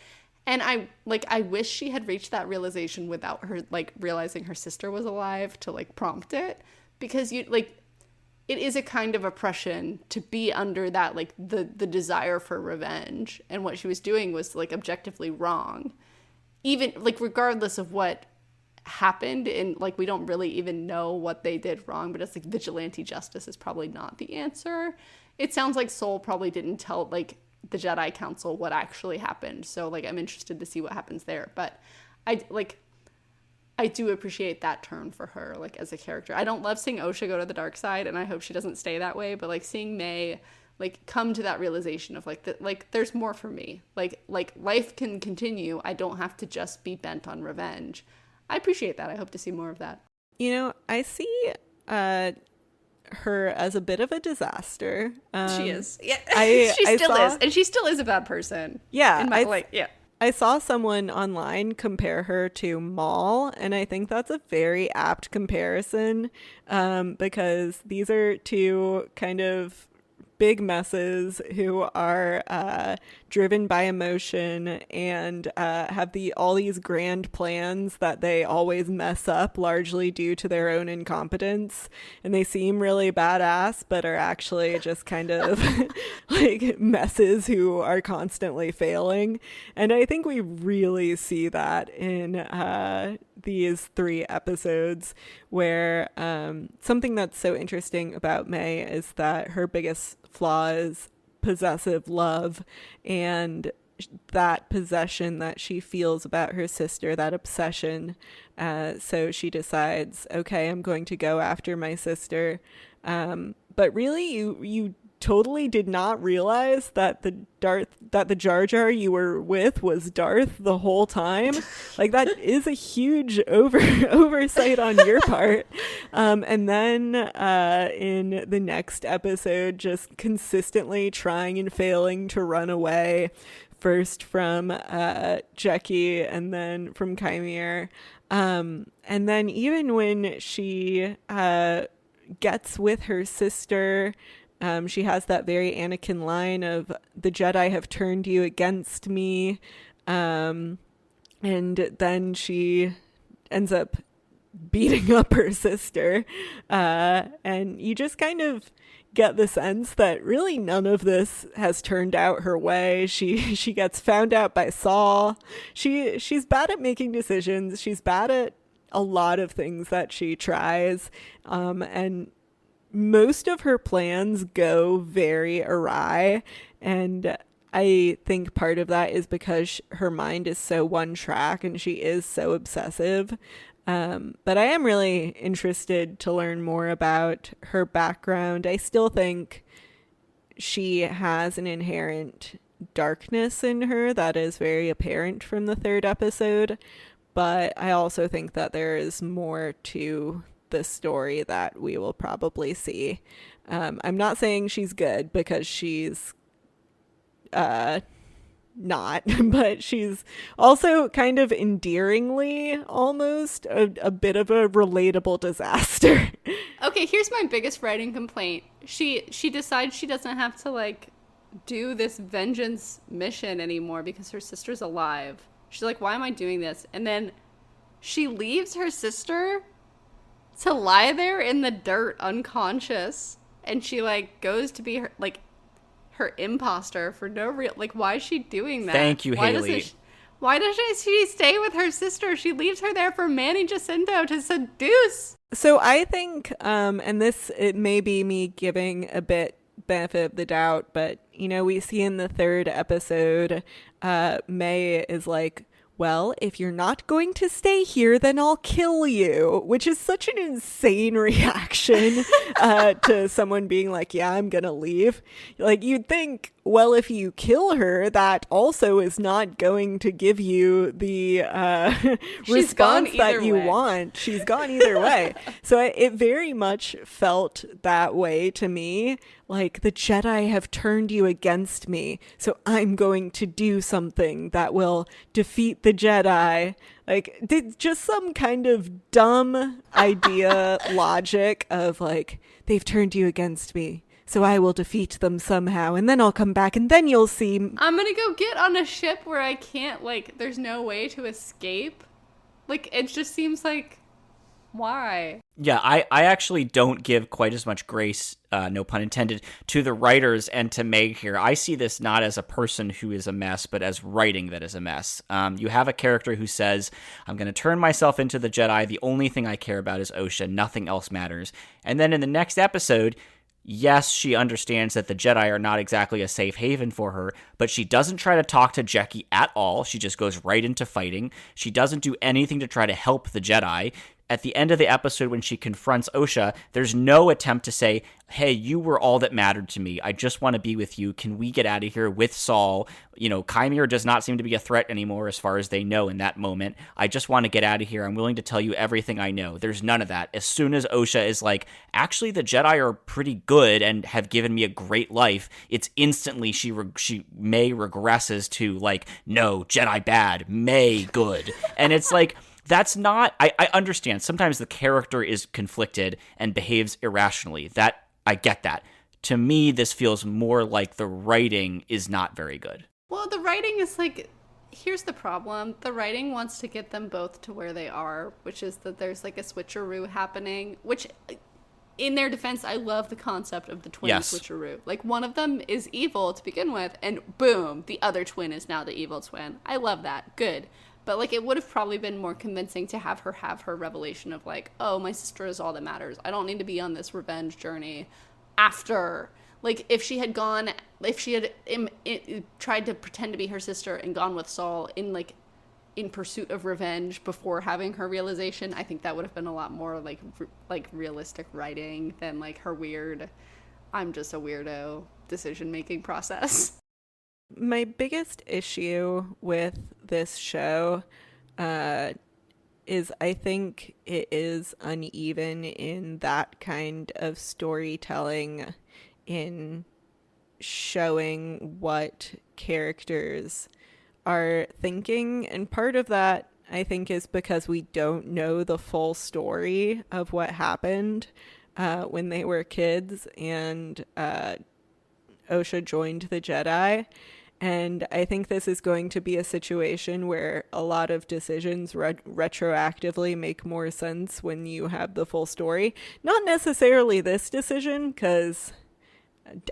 And I wish she had reached that realization without her like realizing her sister was alive to like prompt it, because it is a kind of oppression to be under that, like, the desire for revenge. And what she was doing was, like, objectively wrong. Even, like, regardless of what happened, and, like, we don't really even know what they did wrong, but it's, like, vigilante justice is probably not the answer. It sounds like Sol probably didn't tell, like, the Jedi Council what actually happened. So, like, I'm interested to see what happens there. But I I do appreciate that turn for her, like, as a character. I don't love seeing Osha go to the dark side, and I hope she doesn't stay that way, but, like, seeing May, like, come to that realization of, like, that, like, there's more for me. Like, life can continue. I don't have to just be bent on revenge. I appreciate that. I hope to see more of that. You know, I see her as a bit of a disaster. She is. Yeah, she still is. And she still is a bad person. Yeah. I saw someone online compare her to Maul, and I think that's a very apt comparison, because these are two kind of big messes who are driven by emotion and have all these grand plans that they always mess up, largely due to their own incompetence. And they seem really badass, but are actually just kind of like messes who are constantly failing. And I think we really see that in these 3 episodes, where something that's so interesting about May is that her biggest flaw is possessive love, and that possession that she feels about her sister, that obsession. So she decides, okay, I'm going to go after my sister. But really, you totally did not realize that the Jar Jar you were with was Darth the whole time. Like, that is a huge oversight on your part. And then in the next episode, just consistently trying and failing to run away, first from Jeki and then from Qimir. And then even when she gets with her sister, she has that very Anakin line of, the Jedi have turned you against me. And then she ends up beating up her sister. And you just kind of get the sense that really none of this has turned out her way. She gets found out by Saul. She's bad at making decisions. She's bad at a lot of things that she tries. And most of her plans go very awry, and I think part of that is because her mind is so one track and she is so obsessive. But I am really interested to learn more about her background. I still think she has an inherent darkness in her that is very apparent from the 3rd episode, but I also think that there is more to the story that we will probably see. I'm not saying she's good, because she's not, but she's also kind of endearingly almost a bit of a relatable disaster. Okay, here's my biggest writing complaint. She decides she doesn't have to, like, do this vengeance mission anymore because her sister's alive. She's like, why am I doing this? And then she leaves her sister to lie there in the dirt unconscious, and she, like, goes to be her imposter for no real, like, why is she doing that? Thank you, Haley. Why doesn't she stay with her sister? She leaves her there for Manny Jacinto to seduce. So I think, and this, it may be me giving a bit benefit of the doubt, but, you know, we see in the 3rd episode, May is like, well, if you're not going to stay here, then I'll kill you, which is such an insane reaction to someone being like, yeah, I'm going to leave. Like, you'd think, well, if you kill her, that also is not going to give you the response that you want. She's gone either way. So it very much felt that way to me. Like, the Jedi have turned you against me, so I'm going to do something that will defeat the Jedi. Like, just some kind of dumb idea logic of, like, they've turned you against me, so I will defeat them somehow, and then I'll come back, and then you'll see. I'm gonna go get on a ship where I can't, like, there's no way to escape. Like, it just seems like, why? Yeah, I actually don't give quite as much grace, no pun intended, to the writers and to Meg here. I see this not as a person who is a mess, but as writing that is a mess. You have a character who says, I'm going to turn myself into the Jedi. The only thing I care about is Osha. Nothing else matters. And then in the next episode, Yes, she understands that the Jedi are not exactly a safe haven for her, but she doesn't try to talk to Jecki at all. She just goes right into fighting. She doesn't do anything to try to help the Jedi. At the end of the episode, when she confronts Osha, there's no attempt to say, hey, you were all that mattered to me. I just want to be with you. Can we get out of here with Saul? Qimir does not seem to be a threat anymore as far as they know in that moment. I just want to get out of here. I'm willing to tell you everything I know. There's none of that. As soon as Osha is like, actually, the Jedi are pretty good and have given me a great life, it's instantly May regresses to like, no, Jedi bad, May good. And it's like, that's not, I understand. Sometimes the character is conflicted and behaves irrationally. That, I get that. To me, this feels more like the writing is not very good. Well, the writing is like, here's the problem. The writing wants to get them both to where they are, which is that there's like a switcheroo happening, which in their defense, I love the concept of the twin switcheroo. Like one of them is evil to begin with, and boom, the other twin is now the evil twin. I love that. Good. But, like, it would have probably been more convincing to have her revelation of, like, oh, my sister is all that matters. I don't need to be on this revenge journey after. Like, if she had tried to pretend to be her sister and gone with Saul in pursuit of revenge before having her realization, I think that would have been a lot more, like realistic writing than, like, her weird, I'm just a weirdo decision-making process. My biggest issue with this show is I think it is uneven in that kind of storytelling, in showing what characters are thinking. And part of that, I think, is because we don't know the full story of what happened when they were kids and Osha joined the Jedi. And I think this is going to be a situation where a lot of decisions retroactively make more sense when you have the full story. Not necessarily this decision, because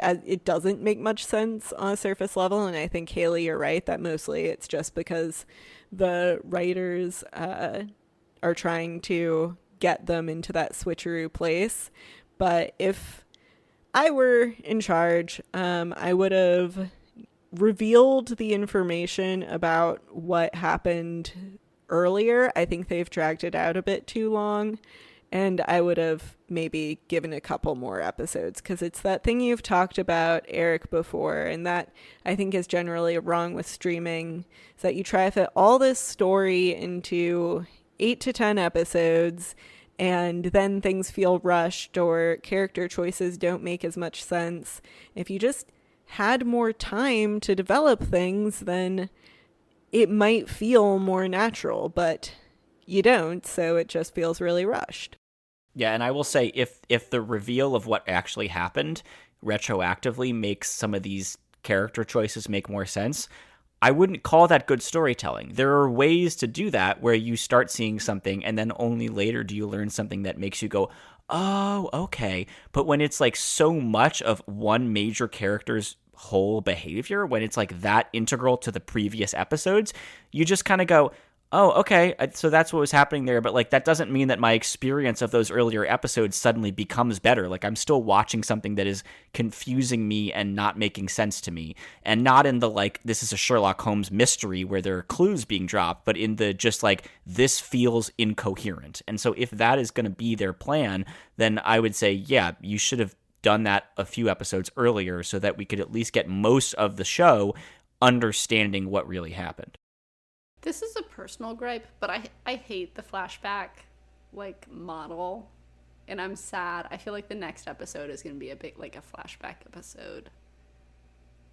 it doesn't make much sense on a surface level. And I think, Haley, you're right, that mostly it's just because the writers are trying to get them into that switcheroo place. But if I were in charge, I would have revealed the information about what happened earlier. I think they've dragged it out a bit too long, and I would have maybe given a couple more episodes, because it's that thing you've talked about, Eric, before, and that I think is generally wrong with streaming, is that you try to fit all this story into 8 to 10 episodes, and then things feel rushed or character choices don't make as much sense. If you just had more time to develop things, then it might feel more natural, but you don't, so it just feels really rushed. Yeah, and I will say, if the reveal of what actually happened retroactively makes some of these character choices make more sense, I wouldn't call that good storytelling. There are ways to do that where you start seeing something and then only later do you learn something that makes you go, oh, okay. But when it's like so much of one major character's whole behavior, when it's like that integral to the previous episodes, you just kind of go, oh, okay, so that's what was happening there. But like, that doesn't mean that my experience of those earlier episodes suddenly becomes better. Like, I'm still watching something that is confusing me and not making sense to me. And not in the like, this is a Sherlock Holmes mystery where there are clues being dropped, but in the just like, this feels incoherent. And so if that is going to be their plan, then I would say, yeah, you should have done that a few episodes earlier so that we could at least get most of the show understanding what really happened. This is a personal gripe, but I hate the flashback, like, model, and I'm sad. I feel like the next episode is going to be a bit like a flashback episode.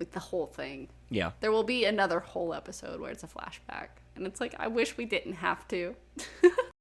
Like, the whole thing. Yeah. There will be another whole episode where it's a flashback, and it's like, I wish we didn't have to.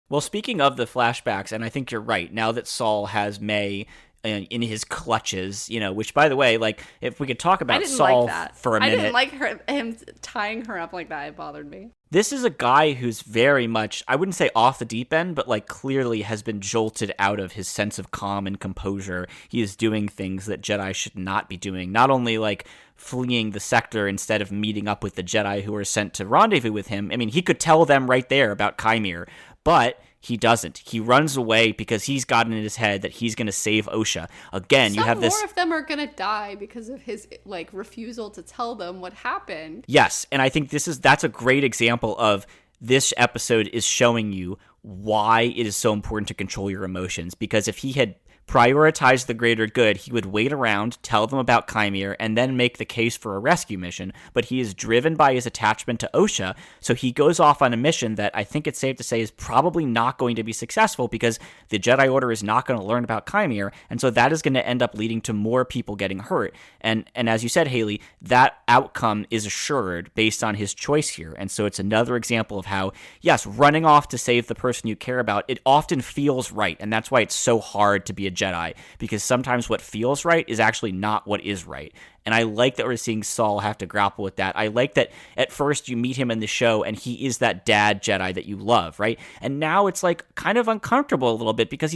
Well, speaking of the flashbacks, and I think you're right, now that Saul has May in his clutches, you know, which, by the way, like, if we could talk about Saul for a minute. I didn't like him tying her up like that. It bothered me. This is a guy who's very much, I wouldn't say off the deep end, but like clearly has been jolted out of his sense of calm and composure. He is doing things that Jedi should not be doing. Not only like fleeing the sector instead of meeting up with the Jedi who are sent to rendezvous with him. I mean, he could tell them right there about Qimir, but he doesn't. He runs away because he's gotten in his head that he's going to save Osha. Again, you have this... More of them are going to die because of his like refusal to tell them what happened. Yes, and I think that's a great example of this episode is showing you why it is so important to control your emotions, because if he had prioritize the greater good, he would wait around, tell them about Qimir, and then make the case for a rescue mission. But he is driven by his attachment to Osha, so he goes off on a mission that I think it's safe to say is probably not going to be successful, because the Jedi Order is not going to learn about Qimir, and so that is going to end up leading to more people getting hurt. And as you said, Haley, that outcome is assured based on his choice here. And so it's another example of how, yes, running off to save the person you care about, it often feels right, and that's why it's so hard to be a Jedi, because sometimes what feels right is actually not what is right. And I like that we're seeing Saul have to grapple with that. I like that at first you meet him in the show and he is that dad Jedi that you love, right? And now it's like kind of uncomfortable a little bit because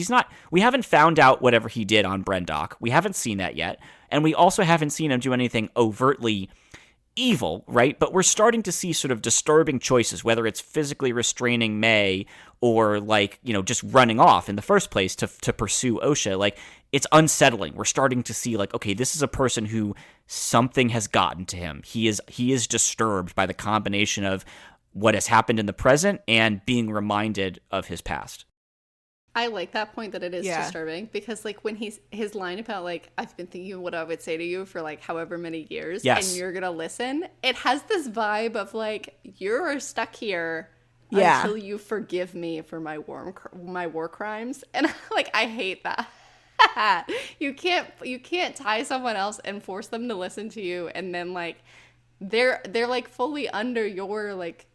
we haven't found out whatever he did on Brendok. We haven't seen that yet. And we also haven't seen him do anything overtly evil, right? But we're starting to see sort of disturbing choices, whether it's physically restraining May or like, just running off in the first place to pursue Osha. Like, it's unsettling. We're starting to see like, okay, this is a person who something has gotten to him. He is disturbed by the combination of what has happened in the present and being reminded of his past. I like that point that it is disturbing, because like when his line about like, I've been thinking of what I would say to you for like however many years, and you're gonna listen, it has this vibe of like, you're stuck here until you forgive me for my war crimes, and like I hate that. You can't tie someone else and force them to listen to you, and then like they're like fully under your like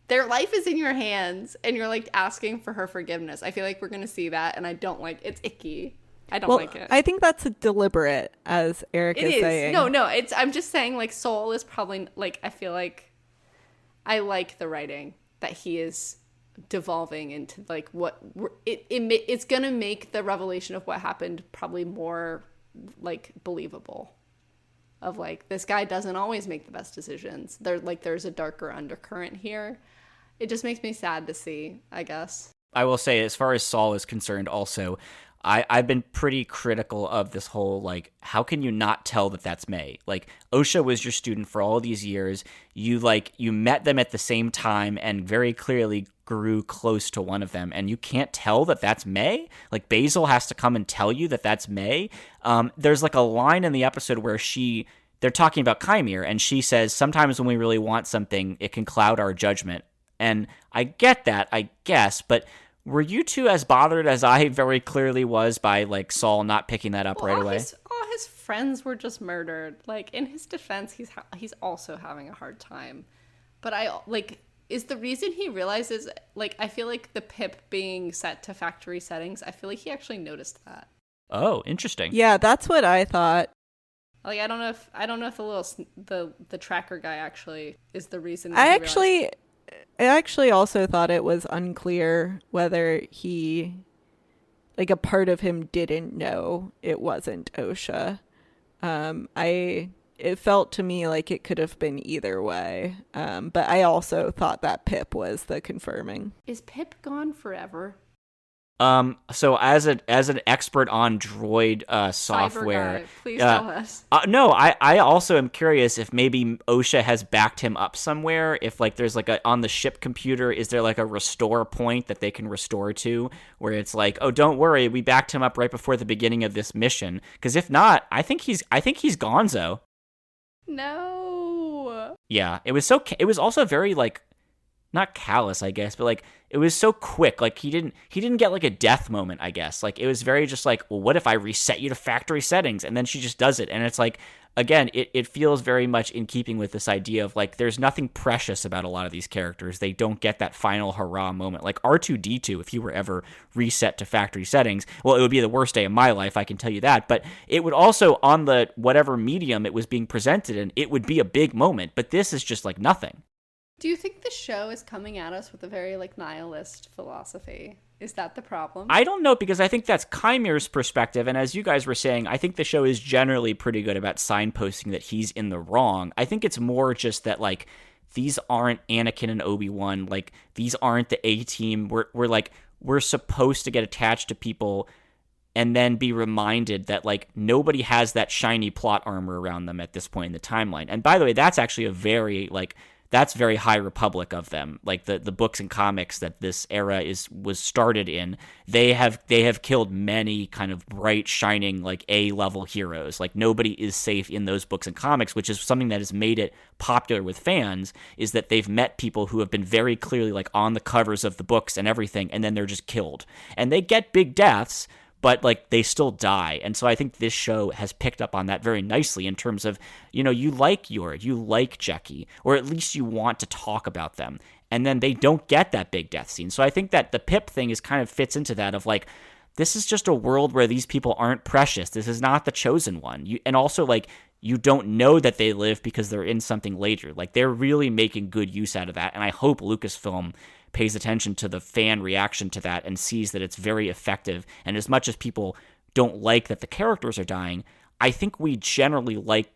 their life is in your hands, and you're like asking for her forgiveness. I feel like we're gonna see that, and I don't like it's icky. I don't like it. I think that's deliberate, as Eric is saying. No, I'm just saying like Soul is probably like, I feel like I like the writing that he is devolving into like it's gonna make the revelation of what happened probably more like believable. Of like, this guy doesn't always make the best decisions. There's a darker undercurrent here. It just makes me sad to see, I guess. I will say, as far as Saul is concerned also, I've been pretty critical of this whole, like, how can you not tell that that's May? Like, Osha was your student for all these years. You met them at the same time and very clearly grew close to one of them, and you can't tell that that's May? Like, Basil has to come and tell you that that's May? There's, like, a line in the episode where they're talking about Qimir, and she says, sometimes when we really want something, it can cloud our judgment. And I get that, I guess, but were you two as bothered as I very clearly was by, like, Saul not picking that up right away? All his friends were just murdered. Like, in his defense, he's also having a hard time. But is the reason he realizes, like, I feel like the pip being set to factory settings, I feel like he actually noticed that. Oh, interesting. Yeah, that's what I thought. Like, I don't know if the tracker guy actually is the reason. I actually also thought it was unclear whether he, like, a part of him didn't know it wasn't Osha. It felt to me like it could have been either way. But I also thought that Pip was the confirming. Is Pip gone forever? So as an expert on droid software, guy, please tell us. No, I also am curious if maybe Osha has backed him up somewhere. If like there's like on the ship computer, is there like a restore point that they can restore to, where it's like, oh, don't worry, we backed him up right before the beginning of this mission. Because if not, I think he's gonzo. No. Yeah, it was also very like, not callous, I guess, but like it was so quick. Like he didn't get like a death moment, I guess. Like it was very just like, well, what if I reset you to factory settings? And then she just does it. And it's like, again, it feels very much in keeping with this idea of like, there's nothing precious about a lot of these characters. They don't get that final hurrah moment. Like R2-D2, if you were ever reset to factory settings, well, it would be the worst day of my life, I can tell you that. But it would also, on the whatever medium it was being presented in, it would be a big moment. But this is just like nothing. Do you think the show is coming at us with a very like nihilist philosophy? Is that the problem? I don't know, because I think that's Qimir's perspective, and as you guys were saying, I think the show is generally pretty good about signposting that he's in the wrong. I think it's more just that like these aren't Anakin and Obi-Wan. Like, these aren't the A-Team. We're supposed to get attached to people and then be reminded that, like, nobody has that shiny plot armor around them at this point in the timeline. And by the way, that's actually that's very High Republic of them. Like, the books and comics that this era was started in, they have killed many kind of bright, shining, like, A-level heroes. Like, nobody is safe in those books and comics, which is something that has made it popular with fans, is that they've met people who have been very clearly, like, on the covers of the books and everything, and then they're just killed. And they get big deaths, but, like, they still die. And so I think this show has picked up on that very nicely in terms of, you know, you like Yor, you like Jecki, or at least you want to talk about them. And then they don't get that big death scene. So I think that the Pip thing is kind of fits into that of, like, this is just a world where these people aren't precious. This is not the chosen one. And also, like, you don't know that they live because they're in something later. Like, they're really making good use out of that. And I hope Lucasfilm pays attention to the fan reaction to that and sees that it's very effective. And as much as people don't like that the characters are dying, I think we generally like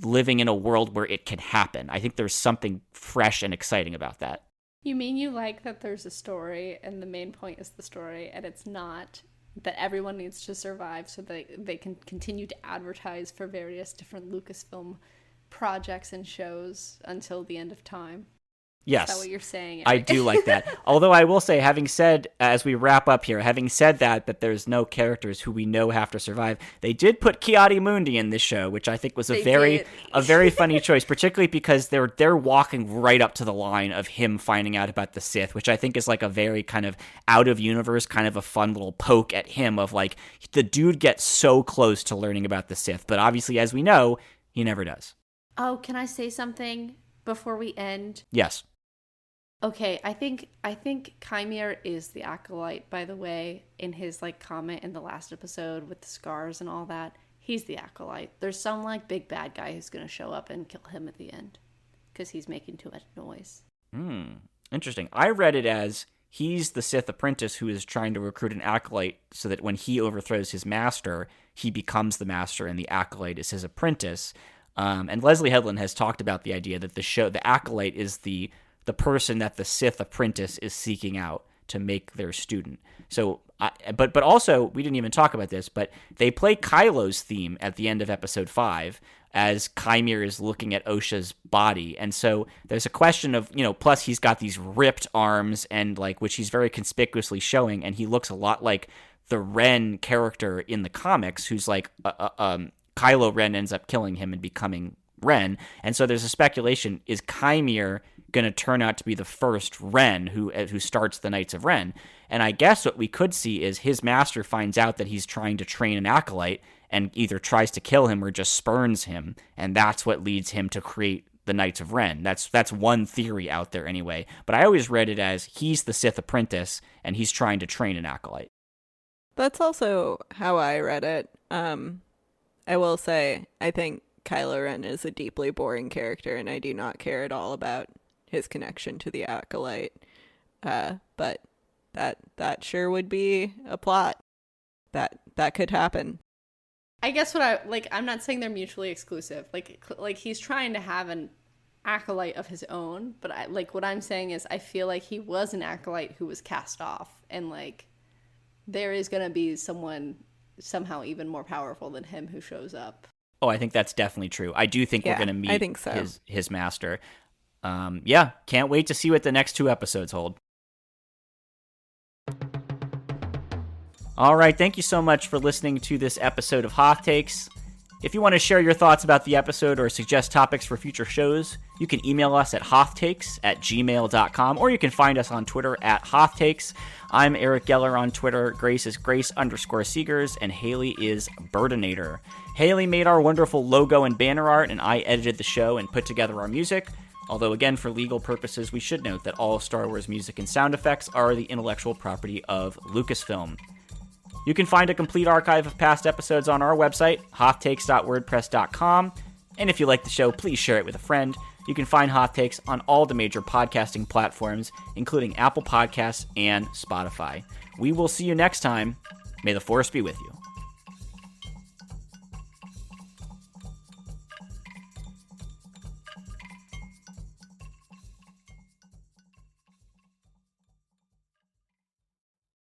living in a world where it can happen. I think there's something fresh and exciting about that. You mean you like that there's a story and the main point is the story, and it's not that everyone needs to survive so that they can continue to advertise for various different Lucasfilm projects and shows until the end of time? Yes. Is that what you're saying, Eric? I do like that. Although I will say, having said, as we wrap up here, having said that there's no characters who we know have to survive, they did put Ki-Adi-Mundi in this show, which I think was a very funny choice, particularly because they're walking right up to the line of him finding out about the Sith, which I think is like a very kind of out of universe, kind of a fun little poke at him of, like, the dude gets so close to learning about the Sith, but obviously, as we know, he never does. Oh, can I say something before we end? Yes. Okay, I think Qimir is the Acolyte, by the way, in his, like, comment in the last episode with the scars and all that. He's the Acolyte. There's some, like, big bad guy who's going to show up and kill him at the end because he's making too much noise. Interesting. I read it as he's the Sith apprentice who is trying to recruit an Acolyte so that when he overthrows his master, he becomes the master and the Acolyte is his apprentice. And Leslie Headland has talked about the idea that the Acolyte is the person that the Sith apprentice is seeking out to make their student. So, but also, we didn't even talk about this, but they play Kylo's theme at the end of episode 5 as Qimir is looking at Osha's body. And so there's a question of, you know, plus he's got these ripped arms and, like, which he's very conspicuously showing, and he looks a lot like the Ren character in the comics, who's like, Kylo Ren ends up killing him and becoming Ren. And so there's a speculation, is Qimir going to turn out to be the first Ren who starts the Knights of Ren? And I guess what we could see is his master finds out that he's trying to train an Acolyte and either tries to kill him or just spurns him, and that's what leads him to create the Knights of Ren. That's one theory out there anyway, but I always read it as he's the Sith apprentice and he's trying to train an Acolyte. That's also how I read it. I will say, I think Kylo Ren is a deeply boring character, and I do not care at all about his connection to the Acolyte. But that sure would be a plot. That could happen. I guess I'm not saying they're mutually exclusive. Like he's trying to have an Acolyte of his own, but what I'm saying is I feel like he was an Acolyte who was cast off, and, like, there is going to be someone somehow even more powerful than him who shows up. Oh, I think that's definitely true. I do think we're going to meet I think so. his master. Can't wait to see what the next 2 episodes hold. All right, thank you so much for listening to this episode of Hoth Takes. If you want to share your thoughts about the episode or suggest topics for future shows, you can email us at hothtakes@gmail.com, or you can find us on Twitter at hothtakes. I'm Eric Geller on Twitter. Grace is Grace_Seegers, and Haley is Burdinator. Haley made our wonderful logo and banner art, and I edited the show and put together our music. Although, again, for legal purposes, we should note that all Star Wars music and sound effects are the intellectual property of Lucasfilm. You can find a complete archive of past episodes on our website, hothtakes.wordpress.com. And if you like the show, please share it with a friend. You can find Hoth Takes on all the major podcasting platforms, including Apple Podcasts and Spotify. We will see you next time. May the Force be with you.